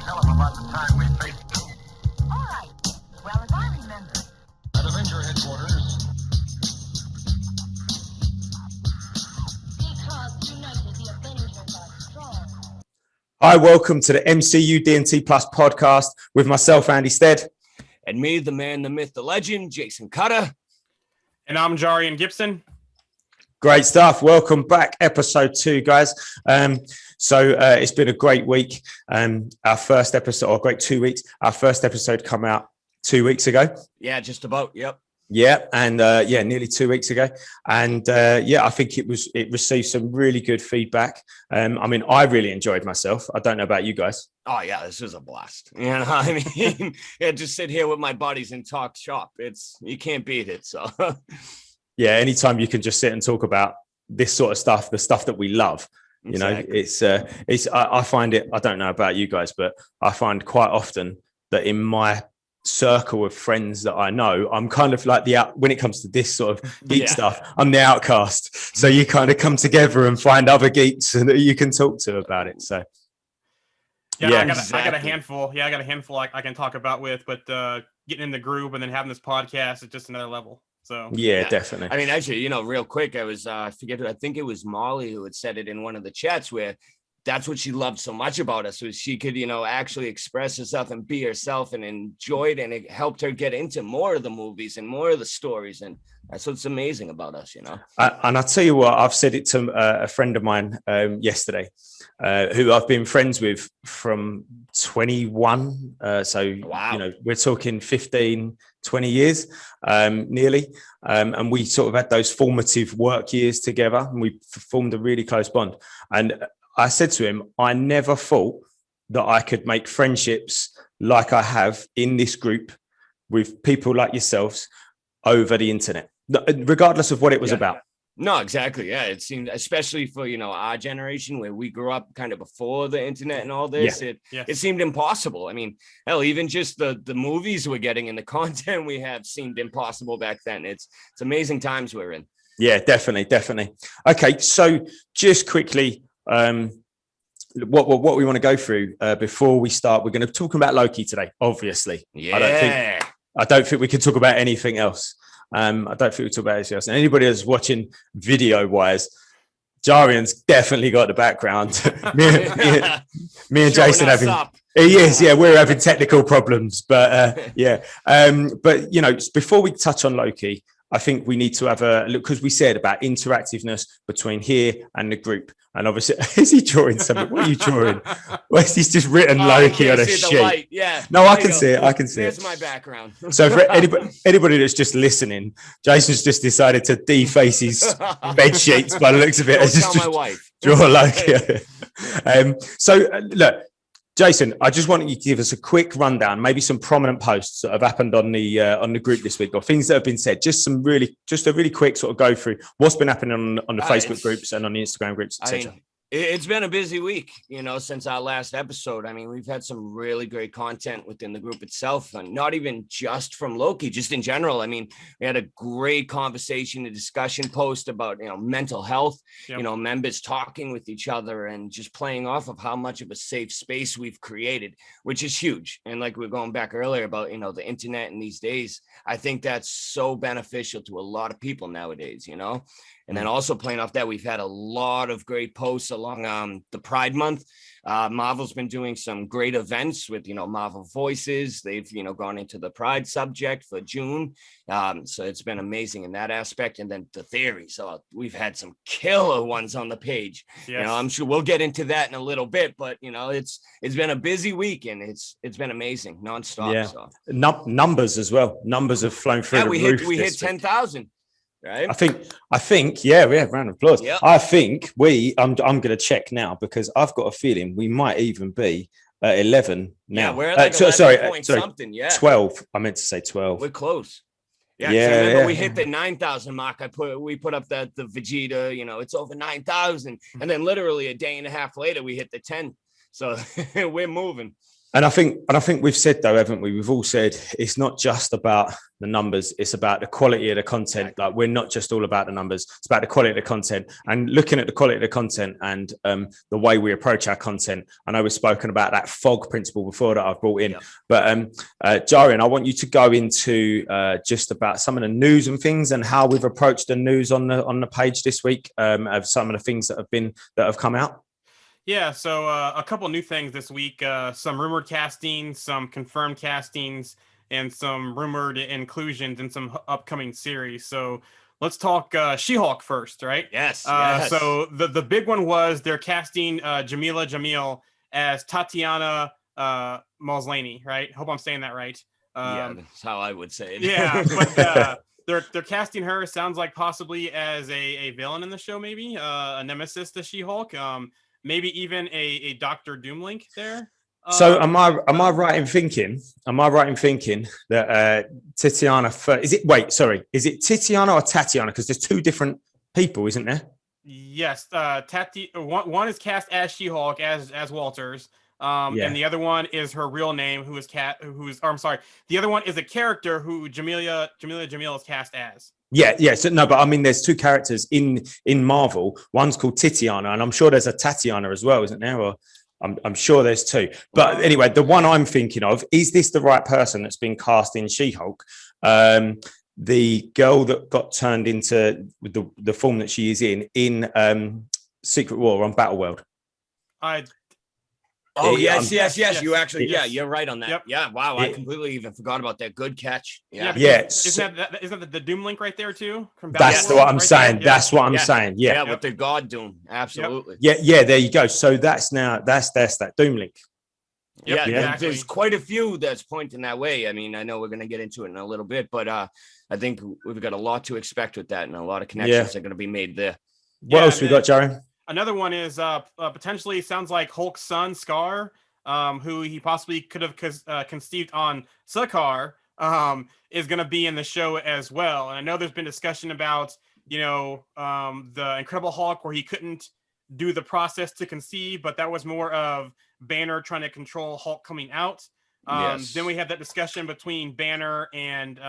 Tell him about the time we faced them. All right. Well, as I remember. At Avenger headquarters. Because united, the Avengers are strong. Hi, welcome to the MCU D&T Plus podcast with myself, Andy Stead. And me, the man, the myth, the legend, Jason Cutter. And I'm Jarian Gibson. Great stuff. Welcome back. Episode 2, guys. It's been a great week. Our first episode, or great 2 weeks. Our first episode come out 2 weeks ago. Yeah, just about. Yep. Yeah, and nearly 2 weeks ago, and I think it received some really good feedback. I really enjoyed myself. I don't know about you guys. Oh yeah, this was a blast. You know, I mean, just sit here with my buddies and talk shop. You can't beat it. So yeah, anytime you can just sit and talk about this sort of stuff, the stuff that we love. You know, I find it. I don't know about you guys, but I find quite often that in my circle of friends that I know, I'm kind of like when it comes to this sort of geek stuff, I'm the outcast. So you kind of come together and find other geeks that you can talk to about it. So I got a handful. Yeah, I got a handful I can talk about with, but getting in the group and then having this podcast is just another level. So yeah, definitely. I mean, actually, real quick, I think it was Molly who had said it in one of the chats where that's what she loved so much about us, was she could, actually express herself and be herself and enjoy it. And it helped her get into more of the movies and more of the stories. And that's what's amazing about us, And I'll tell you what, I've said it to a friend of mine yesterday, who I've been friends with from 21. Wow. We're talking 15, 20 years, nearly. And we sort of had those formative work years together, and we formed a really close bond. And I said to him, I never thought that I could make friendships like I have in this group with people like yourselves over the internet, regardless of what it was about. No, exactly. Yeah, it seemed, especially for, our generation where we grew up kind of before the internet and all this, it seemed impossible. I mean, hell, even just the movies we're getting and the content we have seemed impossible back then. It's amazing times we're in. Yeah, definitely. Okay, so just quickly, what we want to go through before we start, we're going to talk about Loki today, obviously. Yeah. I don't think we can talk about anything else. And anybody that's watching video wise, Jarian's definitely got the background. me and Jason having we're having technical problems, but before we touch on Loki, I think we need to have a look, because we said about interactiveness between here and the group. And obviously, is he drawing something? What are you drawing? Well, he's just written Loki on a sheet. Yeah. No, I can see it. There's my background. So for anybody that's just listening, Jason's just decided to deface his bed sheets by the looks of it. Tell my wife. Draw Loki. Look, Jason, I just want you to give us a quick rundown, maybe some prominent posts that have happened on the group this week, or things that have been said. Just a really quick sort of go through what's been happening on the Facebook groups and on the Instagram groups, etc. It's been a busy week, since our last episode. I mean, we've had some really great content within the group itself, and not even just from Loki, just in general. I mean, we had a great conversation, a discussion post about, mental health, members talking with each other and just playing off of how much of a safe space we've created, which is huge. And like we were going back earlier about, the internet in these days, I think that's so beneficial to a lot of people nowadays, And then also playing off that, we've had a lot of great posts along the Pride Month. Marvel's been doing some great events with, Marvel Voices. They've, gone into the Pride subject for June. So it's been amazing in that aspect. And then the theories. So we've had some killer ones on the page. Yes. I'm sure we'll get into that in a little bit, but it's been a busy week, and it's been amazing nonstop. Yeah. So. Numbers as well. Numbers have flown through the roof. We hit 10,000. Right. I think, we have round of applause. Yep. I think I'm going to check now, because I've got a feeling we might even be at 11 now. Yeah, we're at like something. Yeah, 12. I meant to say 12. We're close. Yeah, remember we hit the 9,000 mark. We put up the Vegeta. It's over 9,000, and then literally a day and a half later we hit the 10. So we're moving. And I think we've said though, haven't we? We've all said it's not just about the numbers; it's about the quality of the content. Like we're not just all about the numbers; it's about the quality of the content. And looking at the quality of the content and the way we approach our content. I know we've spoken about that fog principle before that I've brought in, but Jarian, I want you to go into just about some of the news and things and how we've approached the news on the page this week of some of the things that have come out. Yeah, so a couple new things this week, some rumored castings, some confirmed castings, and some rumored inclusions in some upcoming series. So let's talk She-Hulk first, right? Yes. So the big one was they're casting Jamila Jamil as Tatiana Maslany, right? Hope I'm saying that right. Yeah, that's how I would say it. Yeah, but they're casting her, sounds like possibly as a villain in the show, maybe a nemesis to She-Hulk. Maybe even a Doctor Doom link there. So am I right in thinking that Tatiana is it Tatiana or Tatiana? Because there's two different people, isn't there? Yes, one is cast as She-Hulk as Walters. And the other one is her real name, the other one is a character who Jamila Jamil is cast as. Yeah. So no, but I mean, there's two characters in Marvel. One's called Tatiana, and I'm sure there's a Tatiana as well, isn't there? Or I'm sure there's two. But anyway, the one I'm thinking of, is this the right person that's been cast in She-Hulk? The girl that got turned into the form that she is in Secret War on Battleworld. Yes. You actually, you're right on that. Yep. Yeah. Wow. I completely even forgot about that. Good catch. Yeah. Isn't that the Doom link right there too? That's what I'm saying. That's what I'm saying. Yeah. With the God Doom. Absolutely. Yeah. There you go. So that's that Doom link. Exactly. There's quite a few that's pointing that way. I mean, I know we're going to get into it in a little bit, but I think we've got a lot to expect with that, and a lot of connections are going to be made there. What else we got, Jarian? Another one is potentially sounds like Hulk's son, Scar, who he possibly could have conceived on Sakaar, is going to be in the show as well. And I know there's been discussion about, the Incredible Hulk where he couldn't do the process to conceive, but that was more of Banner trying to control Hulk coming out. Then we had that discussion between Banner and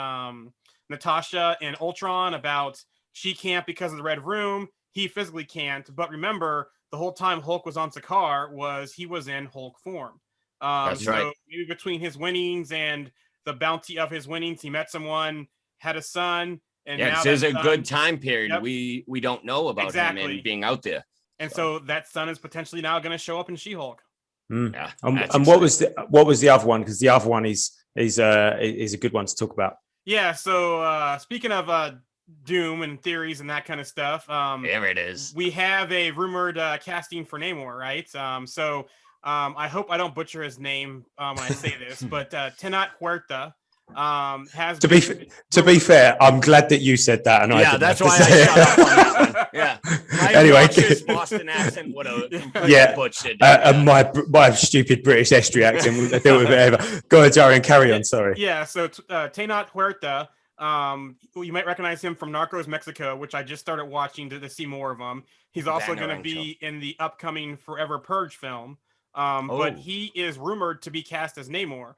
Natasha and Ultron about she can't because of the Red Room. He physically can't, but remember, the whole time Hulk was on Sakaar he was in Hulk form. That's right. Maybe between his winnings and the bounty of his winnings, he met someone, had a son, and now this is a good time period. Yep. We don't know about him and being out there, and so that son is potentially now going to show up in She-Hulk. Yeah, and what was the other one? Because the other one is a good one to talk about. Yeah. So speaking of Doom and theories and that kind of stuff. There it is. We have a rumored casting for Namor, right? I hope I don't butcher his name when I say this, but Tenoch Huerta has to be fair, I'm glad that you said that, and that's why I shut up on that one. Yeah. Anyway, Boston accent would have butchered. And my stupid British estuary accent would deal with it ever. Go ahead, Jarian, carry on. Sorry. Yeah. So Tenoch Huerta. You might recognize him from Narcos Mexico, which I just started watching to see more of him. He's also going to be in the upcoming Forever Purge film. But he is rumored to be cast as Namor,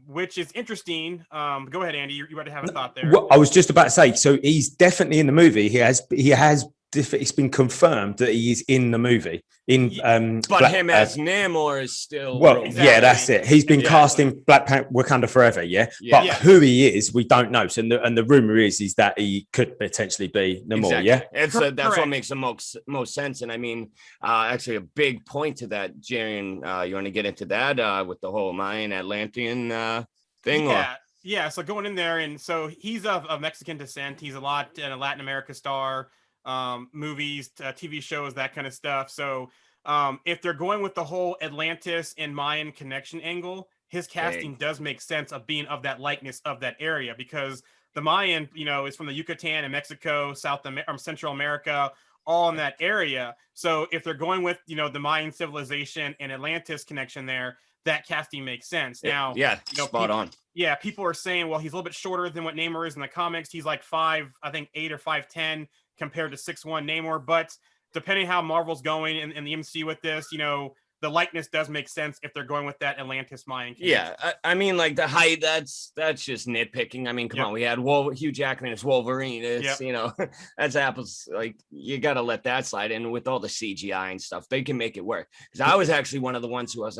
which is interesting. Go ahead, Andy. You better have a thought there. Well, I was just about to say, so he's definitely in the movie. It's been confirmed that he is in the movie. Him as Namor is still. Well, yeah, that's it. He's been cast in Black Panther Wakanda Forever, but who he is, we don't know. So, and the rumor is that he could potentially be Namor. Exactly. Yeah, that's what makes the most sense. And I mean, actually, a big point to that, Jarian. You want to get into that with the whole Mayan Atlantean thing? Yeah. So going in there, and so he's of Mexican descent. He's a Latin America star. Movies, TV shows, that kind of stuff. So if they're going with the whole Atlantis and Mayan connection angle, his casting does make sense of being of that likeness of that area, because the Mayan, is from the Yucatan and Mexico, Central America, all in that area. So if they're going with, the Mayan civilization and Atlantis connection there, that casting makes sense. Now, spot on. Yeah, people are saying, well, he's a little bit shorter than what Namor is in the comics. He's like 5'8" or 5'10" compared to 6'1" Namor. But depending how Marvel's going in the MCU with this, the the likeness does make sense if they're going with that Atlantis Mayan connection. Yeah, I mean, like the height, that's just nitpicking. I mean, come on, we had Hugh Jackman as Wolverine. It's that's apples. Like you got to let that slide. And with all the CGI and stuff, they can make it work. Because I was actually one of the ones who I was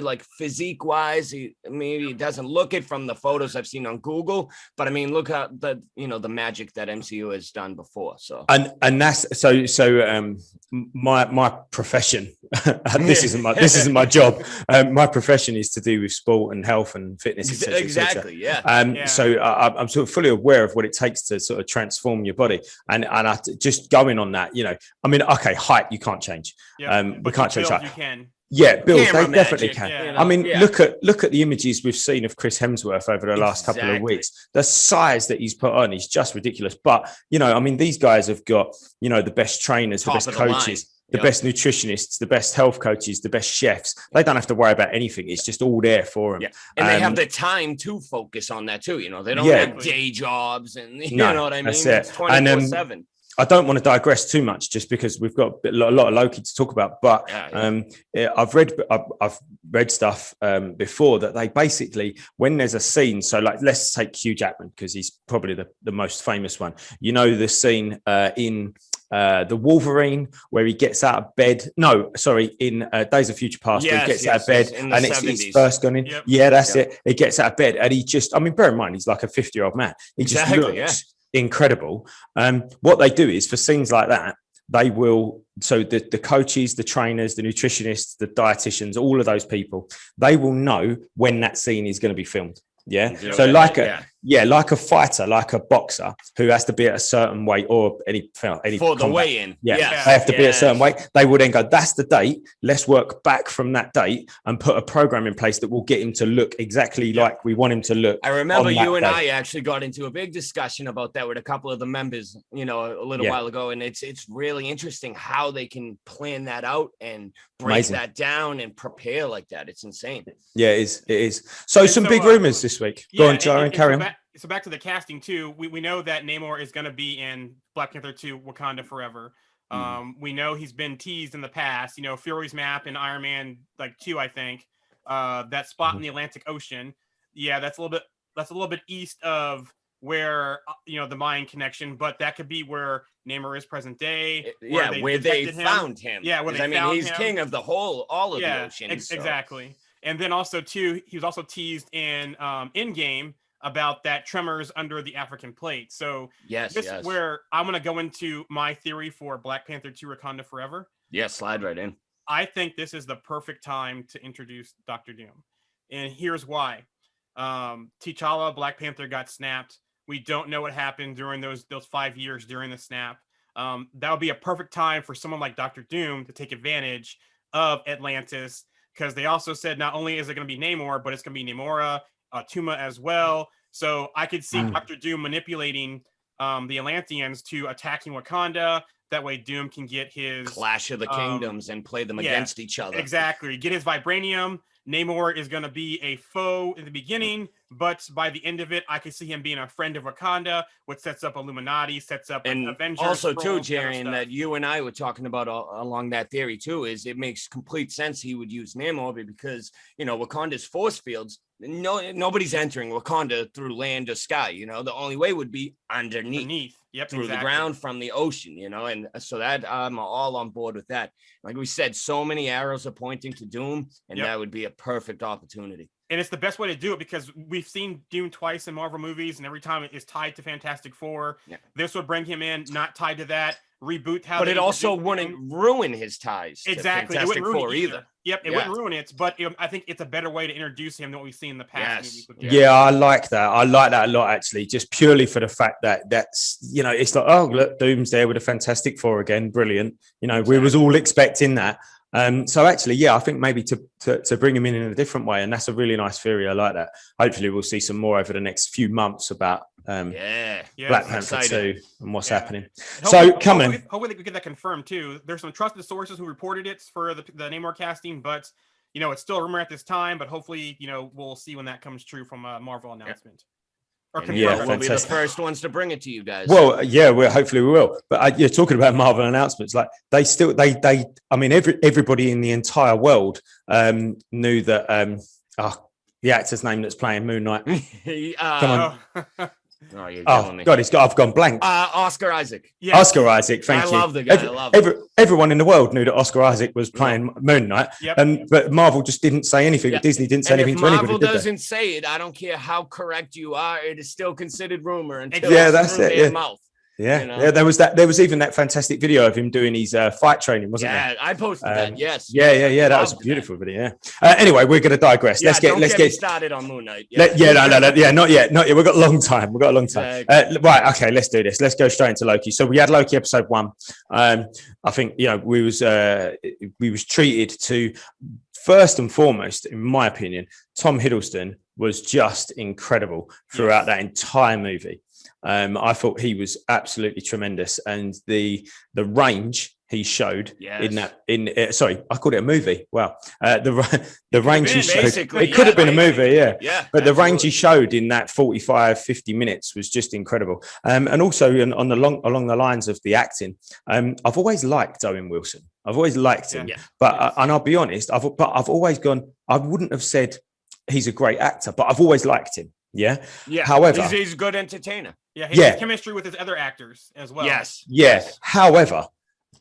like physique wise, maybe it doesn't look it from the photos I've seen on Google, but I mean, look at the the magic that MCU has done before. So and that's my profession. This isn't my job. My profession is to do with sport and health and fitness, etc. Exactly. Yeah. So I'm sort of fully aware of what it takes to sort of transform your body, and I just going on that. I mean, okay, height you can't change. We can't change height. You can. Yeah, build, they Camera definitely magic, can. I mean, look at the images we've seen of Chris Hemsworth over the last couple of weeks. The size that he's put on is just ridiculous. But I mean, these guys have got the best trainers, the best coaches, the best nutritionists, the best health coaches, the best chefs. They don't have to worry about anything. It's just all there for them. Yeah. And they have the time to focus on that too. They don't have day jobs, and you know what I mean. That's it. It's 24/7. I don't want to digress too much, just because we've got a lot of Loki to talk about. But I've read stuff before that they basically, when there's a scene, so like let's take Hugh Jackman because he's probably the most famous one. The scene in the Wolverine where he gets out of bed. No, sorry, in Days of Future Past, he gets out of bed and it's his first gun in. Yep. Yeah, that's it. He gets out of bed and he just, I mean, bear in mind he's like a 50-year-old man. He just looks incredible. What they do is for scenes like that, they will, so the coaches, the trainers, the nutritionists, the dietitians, all of those people, they will know when that scene is going to be filmed. So like a fighter, like a boxer who has to be at a certain weight, or any for the weigh-in. They have to be at a certain weight. They will then go, that's the date. Let's work back from that date and put a program in place that will get him to look exactly like we want him to look. I remember you and I actually got into a big discussion about that with a couple of the members, a little while ago, and it's really interesting how they can plan that out and break that down and prepare like that. It's insane. Yeah, it is. So some big rumors this week. Go on, Jarian, carry on. So back to the casting too. We know that Namor is going to be in Black Panther 2: Wakanda Forever. We know he's been teased in the past. Fury's map in Iron Man 2, I think. That spot in the Atlantic Ocean. Yeah, that's a little bit east of where the Mayan connection, but that could be where Namor is present day. Where they found him. Yeah, he's king of all of the ocean. Exactly. And then also too, he was also teased in Endgame about that tremors under the African plate. So this is where I'm going to go into my theory for Black Panther 2: Wakanda Forever. Yeah, slide right in. I think this is the perfect time to introduce Dr. Doom. And here's why. T'Challa, Black Panther, got snapped. We don't know what happened during those 5 years during the snap. That would be a perfect time for someone like Dr. Doom to take advantage of Atlantis, because they also said not only is it going to be Namor, but it's going to be Namora, Tuma as well. So I could see Dr. Doom manipulating the Atlanteans to attacking Wakanda. That way Doom can get his Clash of the Kingdoms and play them against each other. Exactly. Get his vibranium. Namor is going to be a foe in the beginning, but by the end of it, I can see him being a friend of Wakanda, which sets up Illuminati, sets up and Avengers. Also, too, Jarian, that you and I were talking about along that theory, too, is it makes complete sense he would use Namor because, Wakanda's force fields, nobody's entering Wakanda through land or sky. The only way would be underneath. Yep, through the ground from the ocean, and so that I'm all on board with that. Like we said, so many arrows are pointing to Doom, and that would be a perfect opportunity. And it's the best way to do it because we've seen Doom twice in Marvel movies, and every time it is tied to Fantastic Four. Yeah. This would bring him in, not tied to that. Reboot how, but it also wouldn't ruin his ties. Exactly, to Fantastic Four either. Yep, it wouldn't ruin it, but I think it's a better way to introduce him than what we've seen in the past. Yes. Yeah, I like that. I like that a lot, actually, just purely for the fact that that's it's like, oh look, Doom's there with a Fantastic Four again, brilliant. We was all expecting that. So actually, I think maybe to bring him in a different way, and that's a really nice theory. I like that. Hopefully, we'll see some more over the next few months about Black Panther 2 and what's happening. Hopefully we get that confirmed too. There's some trusted sources who reported it for the Namor casting, but it's still a rumor at this time. But hopefully, we'll see when that comes true from a Marvel announcement. Or And, confirm yeah, it. we'll be the fantastic. first ones to bring it to you guys. Well, yeah, hopefully we will. But you're talking about Marvel announcements. Like they still, I mean, everybody in the entire world knew that. The actor's name that's playing Moon Knight. Come on. Oh, You're killing Oh me. God, I've gone blank. Oscar Isaac. yeah. Oscar Isaac. Thank I you. love the guy. I love him. Everyone in the world knew that Oscar Isaac was playing Moon Knight, Yep. but Marvel just didn't say anything. Yeah. Disney didn't say And if anything to anybody. Marvel Did they? doesn't say it, I don't care how correct you are. It is still considered rumor until Yeah, it's that's through it, their yeah. mouth. Yeah, You know? yeah. There was that. There was even that fantastic video of him doing his fight training, wasn't there? Yeah, I posted that. Yes. Yeah. That was a Loved beautiful video. Yeah. Anyway, we're going to digress. Yeah, let's don't get me started on Moon Knight. no. Yeah, not yet. We've got a long time. Exactly. Right. Okay. Let's do this. Let's go straight into Loki. So we had Loki episode 1. I think we was treated to, first and foremost, in my opinion, Tom Hiddleston was just incredible throughout that entire movie. I thought he was absolutely tremendous, and the range he showed in that sorry, I called it a movie. Wow, the range he showed, it could have been a movie, Yeah, but the range he showed in that 50 minutes was just incredible. And also along the lines of the acting, I've always liked Owen Wilson. I've always liked him, but and I'll be honest, I've always gone. I wouldn't have said he's a great actor, but I've always liked him. Yeah. However, he's a good entertainer. Yeah. He has chemistry with his other actors as well. Yes. Yeah. However,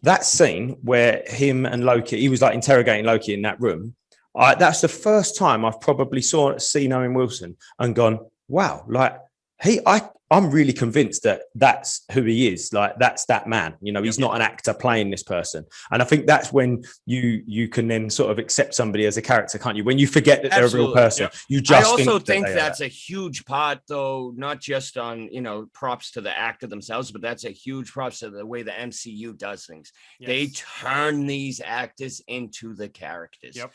that scene where him and Loki, he was like interrogating Loki in that room. That's the first time I've probably seen Owen Wilson and gone, wow, like I'm really convinced that that's who he is. Like that's that man. He's not an actor playing this person. And I think that's when you can then sort of accept somebody as a character, can't you? When you forget that they're a real person, you just. I also think that's a huge part, though, not just on props to the actor themselves, but that's a huge props to the way the MCU does things. Yes. They turn these actors into the characters. Yep.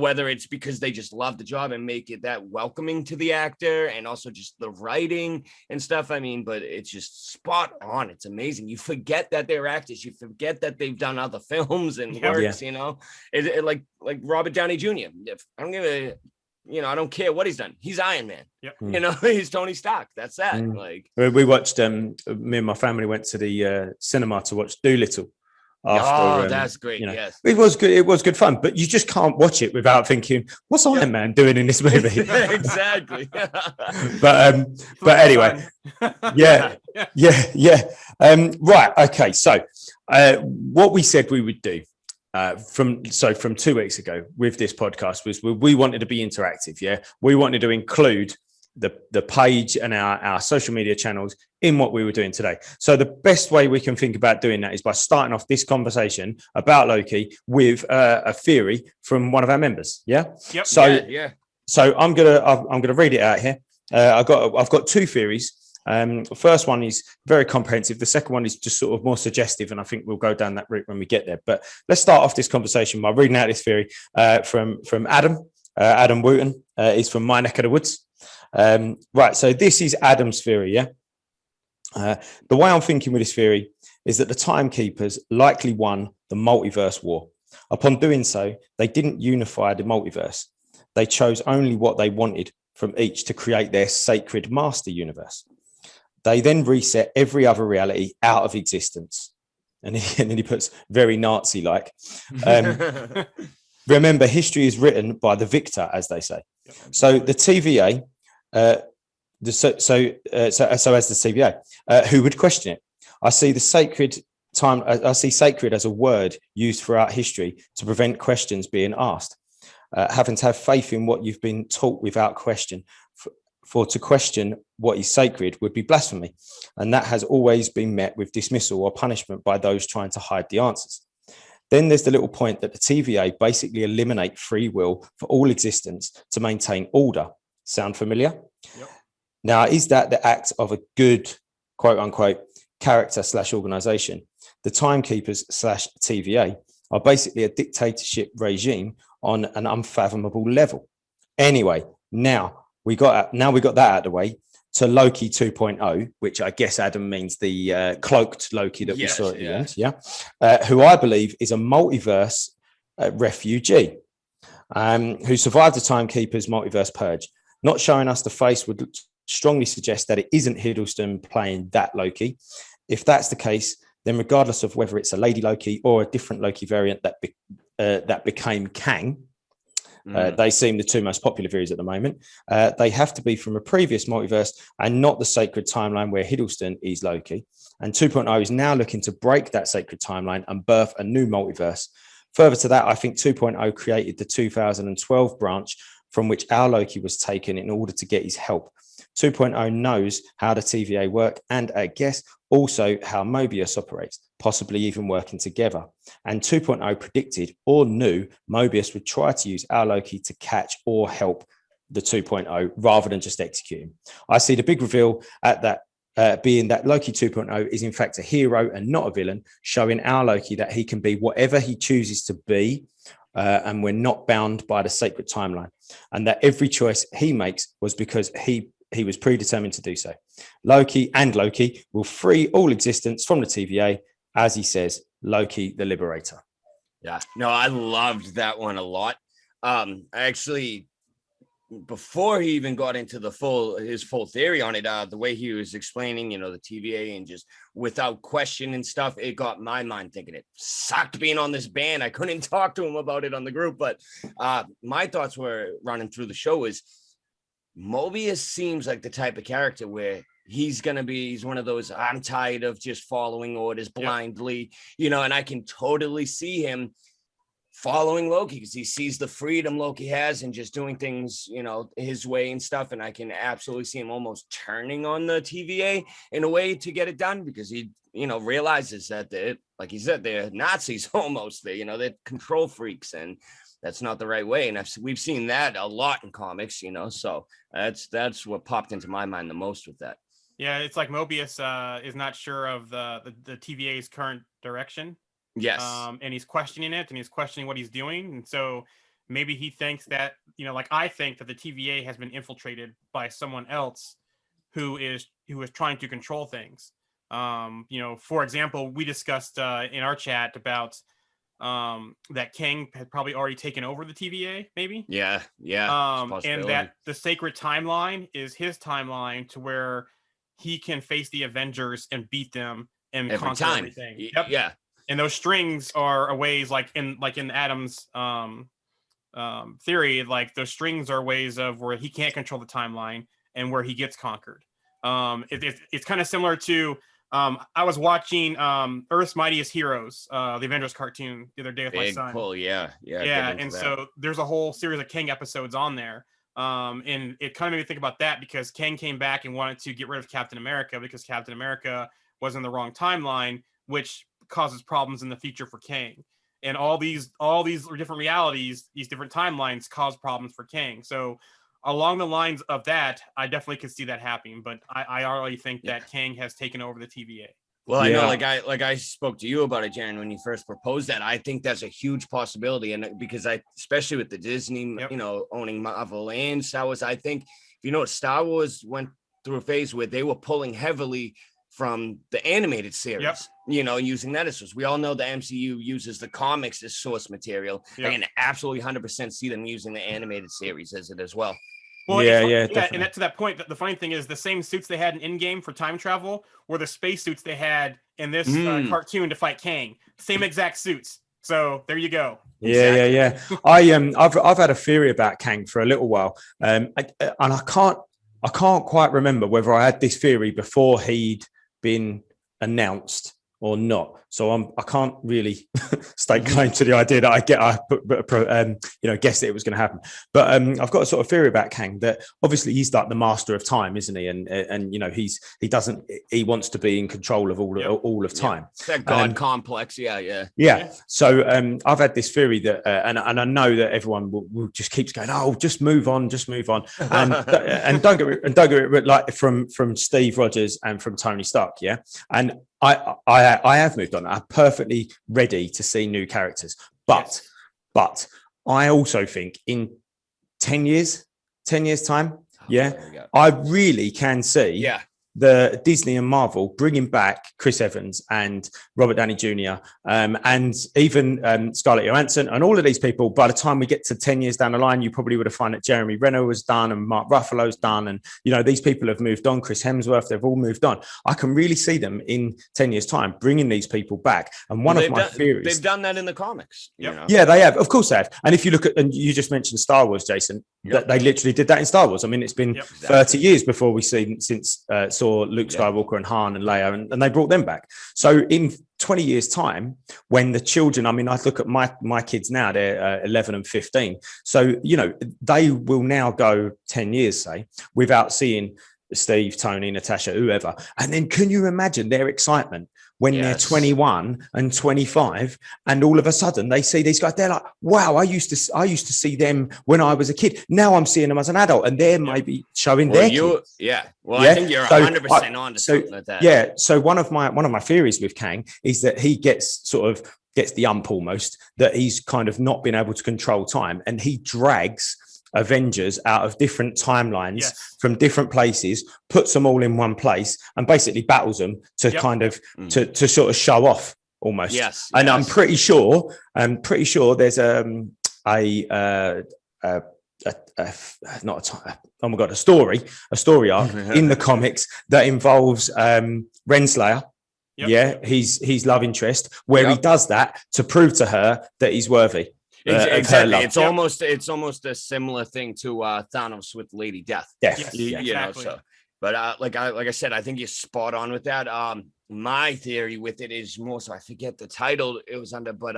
Whether it's because they just love the job and make it that welcoming to the actor, and also just the writing and stuff. I mean, but it's just spot on. It's amazing. You forget that they're actors. You forget that they've done other films and works. Like Robert Downey Jr. If I don't give a, I don't care what he's done. He's Iron Man. Yep. He's Tony Stark. That's that. Like we watched. Me and my family went to the cinema to watch Dolittle. That's great. Yes, it was good. It was good fun, but you just can't watch it without thinking, "What's Iron Man doing in this movie?" Exactly. but anyway, yeah. Right. Okay. So, what we said we would do from 2 weeks ago with this podcast was we wanted to be interactive. Yeah, we wanted to include the page and our social media channels in what we were doing today. So the best way we can think about doing that is by starting off this conversation about Loki with a theory from one of our members. Yeah. Yep. So I'm gonna read it out here. I've got 2 theories. The first one is very comprehensive. The second one is just sort of more suggestive, and I think we'll go down that route when we get there. But let's start off this conversation by reading out this theory from Adam. Adam Wooten is from my neck of the woods. Right, so this is Adam's theory, yeah? The way I'm thinking with this theory is that the Timekeepers likely won the multiverse war. Upon doing so, they didn't unify the multiverse. They chose only what they wanted from each to create their sacred master universe. They then reset every other reality out of existence. And then he puts very Nazi-like. Remember, history is written by the victor, as they say. So the TVA... so as the TVA, who would question it? I see sacred as a word used throughout history to prevent questions being asked. Having to have faith in what you've been taught without question. For to question what is sacred would be blasphemy, and that has always been met with dismissal or punishment by those trying to hide the answers. Then there's the little point that the TVA basically eliminate free will for all existence to maintain order. Sound familiar? Yep. Now, is that the act of a good, quote unquote, character / organization? The Timekeepers / TVA are basically a dictatorship regime on an unfathomable level. Anyway, now we got that out of the way to Loki 2.0, which I guess, Adam, means the cloaked Loki that we saw at the end, who I believe is a multiverse refugee who survived the Timekeepers multiverse purge. Not showing us the face would strongly suggests that it isn't Hiddleston playing that Loki. If that's the case, then regardless of whether it's a Lady Loki or a different Loki variant that became Kang, they seem the two most popular theories at the moment. They have to be from a previous multiverse and not the sacred timeline where Hiddleston is Loki. And 2.0 is now looking to break that sacred timeline and birth a new multiverse. Further to that, I think 2.0 created the 2012 branch from which our Loki was taken in order to get his help. 2.0 knows how the TVA work and, I guess, also how Mobius operates, possibly even working together. And 2.0 predicted or knew Mobius would try to use our Loki to catch or help the 2.0 rather than just execute him. I see the big reveal at that being that Loki 2.0 is in fact a hero and not a villain, showing our Loki that he can be whatever he chooses to be, and we're not bound by the sacred timeline, and that every choice he makes was because he was predetermined to do so. Loki will free all existence from the TVA, as he says, Loki the Liberator. Yeah, no, I loved that one a lot. Actually, before he even got into his full theory on it, the way he was explaining, the TVA and just without question and stuff, it got my mind thinking. It sucked being on this band. I couldn't talk to him about it on the group, but my thoughts were running through the show is Mobius seems like the type of character where he's one of those, I'm tired of just following orders blindly, and I can totally see him following Loki because he sees the freedom Loki has and just doing things, his way and stuff. And I can absolutely see him almost turning on the TVA in a way to get it done because he, realizes that they're, like he said, they're Nazis almost. They're control freaks and that's not the right way. And we've seen that a lot in comics, so that's what popped into my mind the most with that. Yeah, it's like Mobius is not sure of the TVA's current direction. Yes. And he's questioning it and he's questioning what he's doing. And so maybe he thinks that, like I think that the TVA has been infiltrated by someone else who is trying to control things. For example, we discussed in our chat about that Kang had probably already taken over the TVA, maybe. Yeah. And that the sacred timeline is his timeline to where he can face the Avengers and beat them and every conquer time. everything. Yep. Yeah. And those strings are ways like in Adam's theory, like those strings are ways of where he can't control the timeline and where he gets conquered. It's kind of similar to I was watching Earth's Mightiest Heroes, the Avengers cartoon the other day with my son. Cool, yeah. And so there's a whole series of Kang episodes on there. And it kind of made me think about that because Kang came back and wanted to get rid of Captain America because Captain America was in the wrong timeline, which causes problems in the future for Kang. And all these different realities, these different timelines cause problems for Kang. So along the lines of that, I definitely could see that happening. But I already think that Kang has taken over the TVA. Well, I know, like I spoke to you about it, Jarian, when you first proposed that. I think that's a huge possibility, and because especially with the Disney, owning Marvel and Star Wars, I think Star Wars went through a phase where they were pulling heavily from the animated series, using that as source. We all know the MCU uses the comics as source material. I can absolutely 100% see them using the animated series as it as well. Well, and to that point, the funny thing is the same suits they had in Endgame for time travel were the space suits they had in this cartoon to fight Kang. Same exact suits. So there you go. Yeah. I've had a theory about Kang for a little while, and I can't quite remember whether I had this theory before he'd been announced or not. So I can't really stake claim to the idea that I guessed that it was going to happen. But I've got a sort of theory about Kang that obviously he's like the master of time, isn't he? And he wants to be in control of all of time. That God complex, yeah. So I've had this theory that, and I know that everyone will just keeps going, oh, just move on, and don't get it like from Steve Rogers and from Tony Stark, and I have moved on. I'm perfectly ready to see new characters, but I also think in 10 years time, I really can see the Disney and Marvel bringing back Chris Evans and Robert Downey Jr. And even Scarlett Johansson and all of these people, by the time we get to 10 years down the line, you probably would have found that Jeremy Renner was done and Mark Ruffalo's done. And, these people have moved on. Chris Hemsworth, they've all moved on. I can really see them in 10 years' time bringing these people back. And one of my theories... They've done that in the comics. Yeah, they have. Of course they have. And if you look at, and you just mentioned Star Wars, Jason, that they literally did that in Star Wars. I mean, it's been 30 years before we saw Luke Skywalker and Han and Leia, and they brought them back. So in 20 years' time, when the children, I mean, I look at my kids now, they're 11 and 15. So, they will now go 10 years, say, without seeing Steve, Tony, Natasha, whoever. And then can you imagine their excitement when they're 21 and 25 and all of a sudden they see these guys, they're like, wow, I used to see them when I was a kid. Now I'm seeing them as an adult and they're maybe showing their kids. I think you're 100% on to something like that. Yeah. So one of my theories with Kang is that he gets the ump almost, that he's kind of not been able to control time and he drags Avengers out of different timelines from different places, puts them all in one place and basically battles them to kind of to sort of show off almost. And I'm pretty sure there's a story arc in the comics that involves Renslayer. His love interest, where he does that to prove to her that he's worthy. Exactly. It's almost a similar thing to Thanos with Lady Death. Exactly. But like I said, I think you're spot on with that. My theory with it is more so I forget the title it was under, but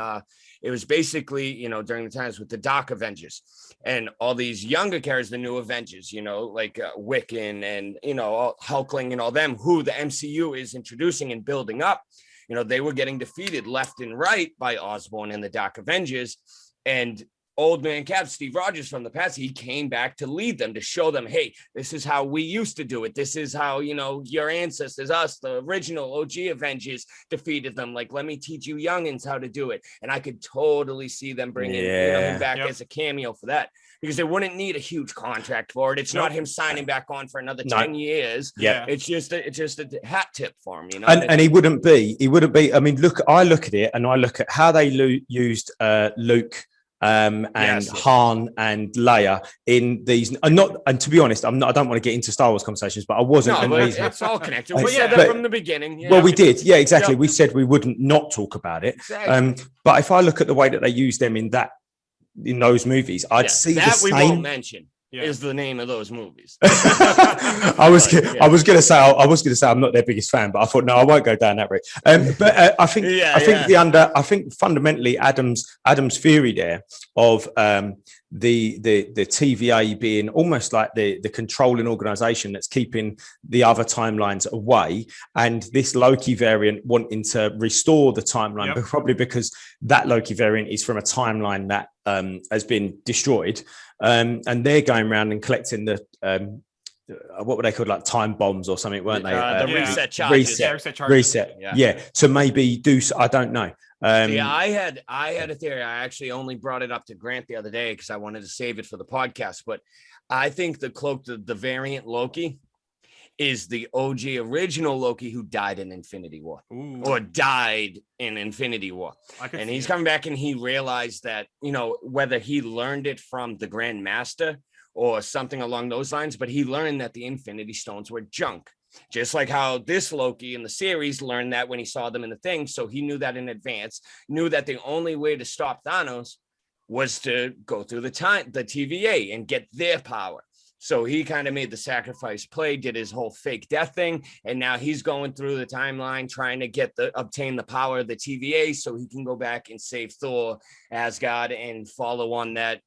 it was basically, during the times with the Dark Avengers and all these younger characters, the new Avengers, like Wiccan and, Hulkling and all them who the MCU is introducing and building up. They were getting defeated left and right by Osborn and the Dark Avengers. And old man Cap, Steve Rogers from the past, he came back to lead them, to show them, hey, this is how we used to do it. This is how, your ancestors, us, the original OG Avengers defeated them. Like, let me teach you youngins how to do it. And I could totally see them bringing him back as a cameo for that, because they wouldn't need a huge contract for it. It's not him signing back on for another 10 years. It's just a hat tip for him, And he wouldn't be. I mean, I look at it and I look at how they used Luke and Han and Leia in these, and to be honest, I don't want to get into Star Wars conversations, but I wasn't. No, but it's all connected. We said that from the beginning. Well, we did, exactly. We said we wouldn't not talk about it. Exactly. But if I look at the way that they use them in those movies, I'd see that the same. We won't mention. Is the name of those movies. I was going to say I'm not their biggest fan, but I thought no, I won't go down that route. But I think fundamentally Adam's theory there of the TVA being almost like the controlling organization that's keeping the other timelines away, and this Loki variant wanting to restore the timeline, but probably because that Loki variant is from a timeline that has been destroyed. And they're going around and collecting the what were they called, like time bombs or something, weren't they? The reset charges. Reset. Yeah. So maybe I don't know. I had a theory. I actually only brought it up to Grant the other day because I wanted to save it for the podcast. But I think the variant Loki is the OG original Loki who died in Infinity War. Or died in Infinity War. And he's coming back and he realized that, whether he learned it from the Grand Master or something along those lines, but he learned that the Infinity Stones were junk. Just like how this Loki in the series learned that when he saw them in the thing. So he knew that in advance, knew that the only way to stop Thanos was to go through the TVA and get their power. So he kind of made the sacrifice play, did his whole fake death thing, and now he's going through the timeline trying to obtain the power of the TVA so he can go back and save Thor, Asgard, and follow on that,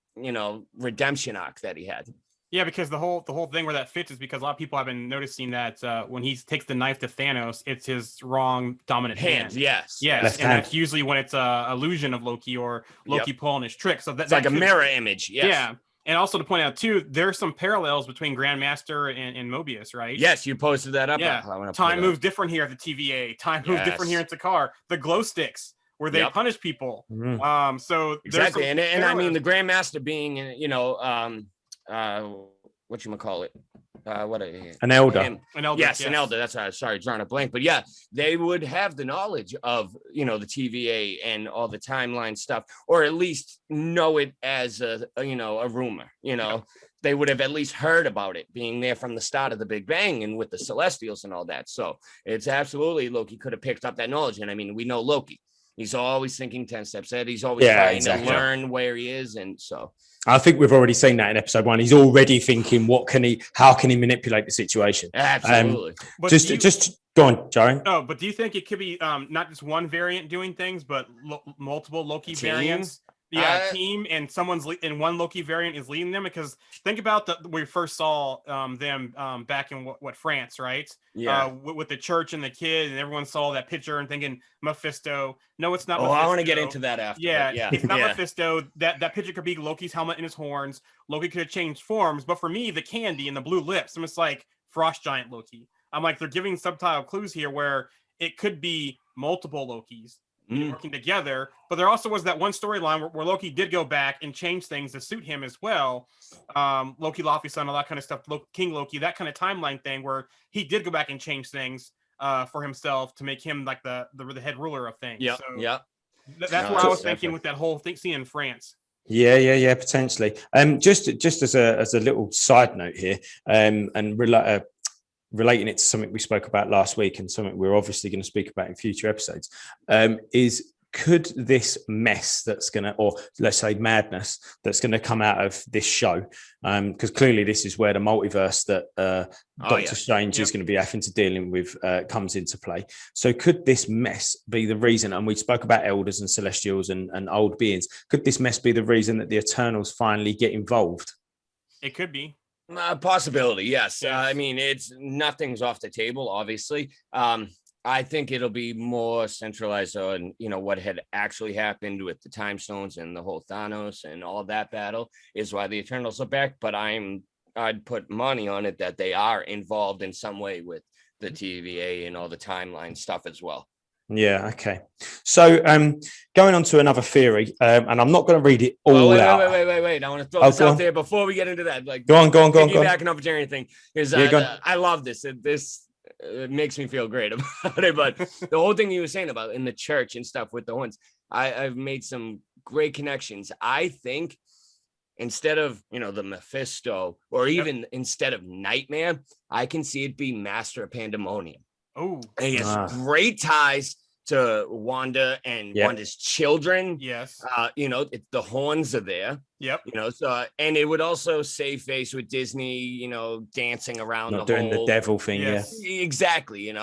redemption arc that he had. Yeah, because the whole thing where that fits is because a lot of people have been noticing that when he takes the knife to Thanos, it's his wrong dominant hand. Yes, and that's usually when it's a illusion of Loki or Loki pulling his trick. So that's like a mirror image. Yes. Yeah. And also to point out, too, there's some parallels between Grandmaster and Mobius, right? Yes, you posted that up. Yeah, time moves different here at the TVA. Time moves different here at Sakaar. The glow sticks, where they punish people. So exactly, and I mean the Grandmaster being, whatchamacallit, An elder. An elder. Yes, an elder. That's right. Sorry, drawing a blank. But yeah, they would have the knowledge of, the TVA and all the timeline stuff, or at least know it as a rumor. They would have at least heard about it being there from the start of the Big Bang and with the Celestials and all that. So it's absolutely Loki could have picked up that knowledge. And I mean, we know Loki. He's always thinking 10 steps ahead. He's always trying to learn where he is. And so I think we've already seen that in episode 1. He's already thinking, how can he manipulate the situation? Absolutely. Just go on, Jarian. Oh, but do you think it could be not just one variant doing things, but multiple Loki variants? Yeah, team, and someone's in one Loki variant is leading them, because think about we first saw them back in what France, right? Yeah, with the church and the kid, and everyone saw that picture and thinking Mephisto. No, it's not. Oh, Mephisto. I want to get into that after. Yeah, it's not Mephisto. That picture could be Loki's helmet and his horns. Loki could have changed forms, but for me, the candy and the blue lips, I'm just like Frost Giant Loki. I'm like, they're giving subtle clues here where it could be multiple Lokis working together, but there also was that one storyline where Loki did go back and change things to suit him as well. Loki, Laufey-san, all that kind of stuff, King Loki, that kind of timeline thing where he did go back and change things for himself to make him like the head ruler of things. That's what I was thinking with that whole thing scene in France. Yeah, potentially. Just as a little side note here, and relating it to something we spoke about last week and something we're obviously going to speak about in future episodes, is could this mess that's going to, or let's say madness that's going to come out of this show, because clearly this is where the multiverse that Doctor Strange is going to be having to dealing with comes into play. So could this mess be the reason, and we spoke about elders and celestials and old beings, could this mess be the reason that the Eternals finally get involved? It could be. Possibility, yes. I mean, nothing's off the table, obviously. I think it'll be more centralized on, what had actually happened with the time stones and the whole Thanos and all of that battle is why the Eternals are back. But I'd put money on it that they are involved in some way with the TVA and all the timeline stuff as well. Yeah. Okay. So, going on to another theory, and I'm not going to read it all out. Wait. I want to throw this out there before we get into that. Like, go on. Backing up Jarian thing is I love this. It makes me feel great about it. But the whole thing you were saying about in the church and stuff with the horns, I've made some great connections. I think instead of the Mephisto, or even instead of Nightmare, I can see it be Master of Pandemonium. Oh, and he has great ties to Wanda and Wanda's children. Yes. The horns are there. Yep. So, and it would also save face with Disney, dancing around not doing the devil thing. Yes. Yeah, exactly. And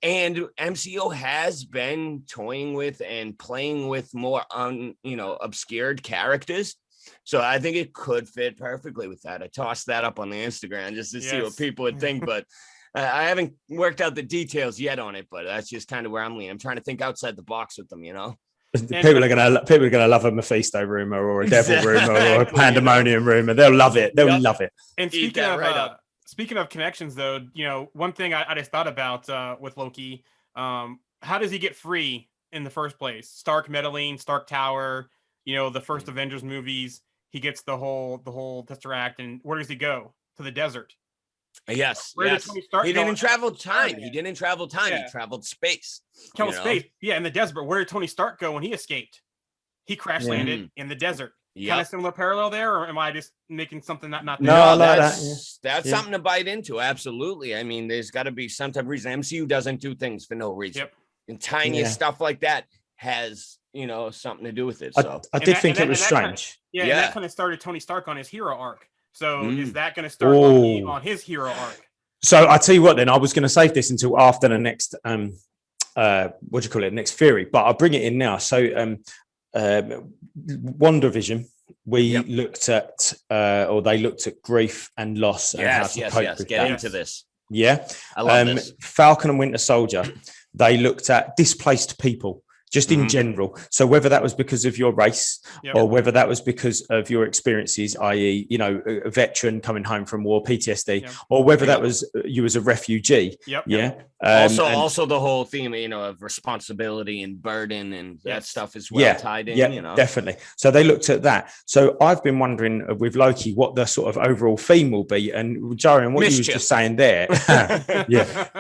MCO has been toying with and playing with more obscured characters. So I think it could fit perfectly with that. I tossed that up on the Instagram just to see what people would think, but I haven't worked out the details yet on it, but that's just kind of where I'm leaning. I'm trying to think outside the box with them, People are gonna love a Mephisto rumor or a devil rumor or a pandemonium rumor. They'll love it. They'll love it. And speaking of connections, though, one thing I just thought about with Loki, how does he get free in the first place? Stark meddling, Stark Tower, the first Avengers movies. He gets the whole Tesseract, and where does he go? To the desert. Yes. Where did Tony Stark He go? didn't travel time. He didn't travel time. Yeah. He traveled space. Space. Yeah, in the desert. But where did Tony Stark go when he escaped? He crash landed in the desert. Kind of similar parallel there, or am I just making something not there? No, that's something to bite into. Absolutely. I mean, there's got to be some type of reason. MCU doesn't do things for no reason. Yep. And tiniest stuff like that has something to do with it. So I did think it was strange. And that kind of started Tony Stark on his hero arc. So is that going to start on his hero arc? So I tell you what, then I was going to save this until after the next next theory, but I'll bring it in now. So WandaVision, we looked at they looked at grief and loss and how to cope with Get that. into this. Yeah. I love this. Falcon and Winter Soldier, they looked at displaced people. just in general. So whether that was because of your race or whether that was because of your experiences, i.e., you know, a veteran coming home from war, PTSD, or whether that was you as a refugee. Also the whole theme, you know, of responsibility and burden and that stuff as well tied in. You know, definitely. So they looked at that. So I've been wondering with Loki what the sort of overall theme will be. And Jarian, what you was just saying there,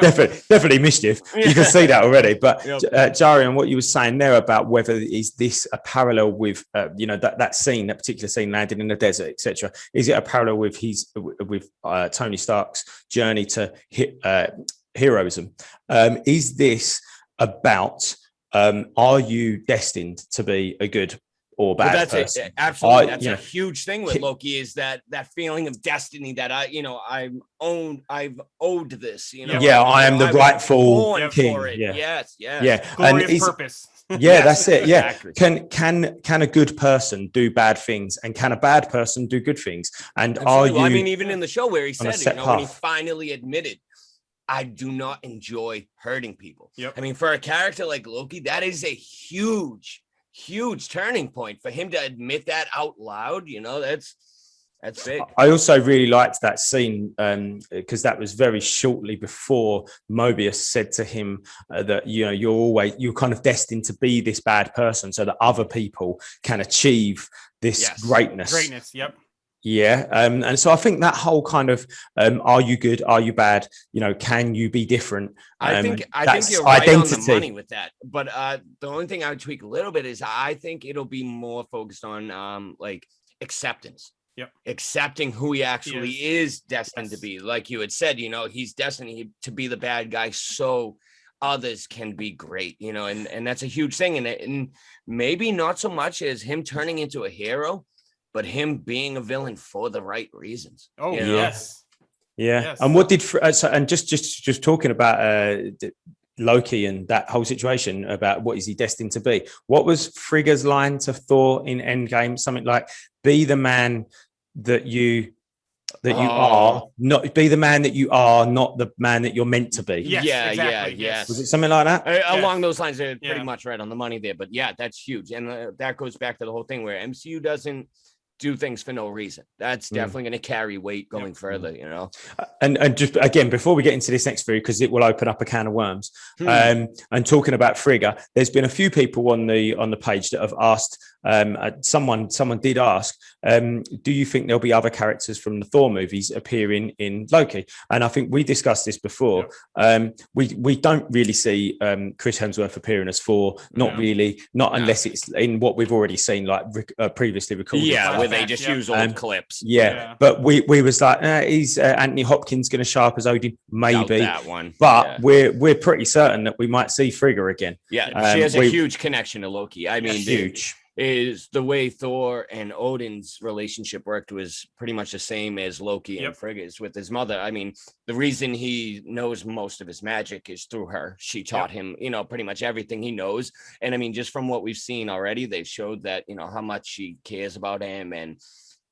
definitely mischief. You can see that already. But Jarian, what you were saying there about whether is this a parallel with you know, that scene, that particular scene, landing in the desert, etc. Is it a parallel with Tony Stark's journey to heroism? Is this about are you destined to be a good or bad person? Absolutely. That's a huge thing with Loki, is that feeling of destiny that I've owed this, you know. I am the rightful king. For it. Yes. Glorious purpose. That's it. Exactly. Can a good person do bad things, and can a bad person do good things? And absolutely. I mean, even in the show where he said, you know, when he finally admitted, I do not enjoy hurting people. I mean, for a character like Loki, that is a huge turning point for him to admit that out loud. You know, that's big. I also really liked that scene because that was very shortly before Mobius said to him that, you know, you're kind of destined to be this bad person so that other people can achieve this greatness. And so I think that whole kind of are you good, are you bad, you know, can you be different? I think you're right on the money with that. But the only thing I would tweak a little bit is I think it'll be more focused on like acceptance. Accepting who he actually is destined to be. Like you had said, you know, he's destined to be the bad guy so others can be great, you know, and that's a huge thing. And maybe not so much as him turning into a hero, but him being a villain for the right reasons. Oh, you know? Yes. And what did and just talking about Loki and that whole situation about what is he destined to be? What was Frigga's line to Thor in Endgame? Something like, "Be the man that you are, not be the man that you are, not the man that you're meant to be." Yes. Was it something like that? Along those lines, they're pretty much right on the money there. But that's huge, and that goes back to the whole thing where MCU doesn't do things for no reason. That's definitely going to carry weight going further, you know. And just again, before we get into this next theory, because it will open up a can of worms. And talking about Frigga, there's been a few people on the page that have asked. Someone did ask, do you think there'll be other characters from the Thor movies appearing in Loki? And I think we discussed this before. We don't really see Chris Hemsworth appearing as Thor, not unless it's in what we've already seen, like previously recorded. Where they just use old clips. But we was like, is Anthony Hopkins going to show up as Odin? Maybe that one, but we're pretty certain that we might see Frigga again. She has a huge connection to Loki. I mean, huge. Is the way Thor and Odin's relationship worked was pretty much the same as Loki and Frigga's with his mother. I mean, the reason he knows most of his magic is through her. She taught him, you know, pretty much everything he knows. And I mean, just from what we've seen already, they've showed that, you know, how much she cares about him and,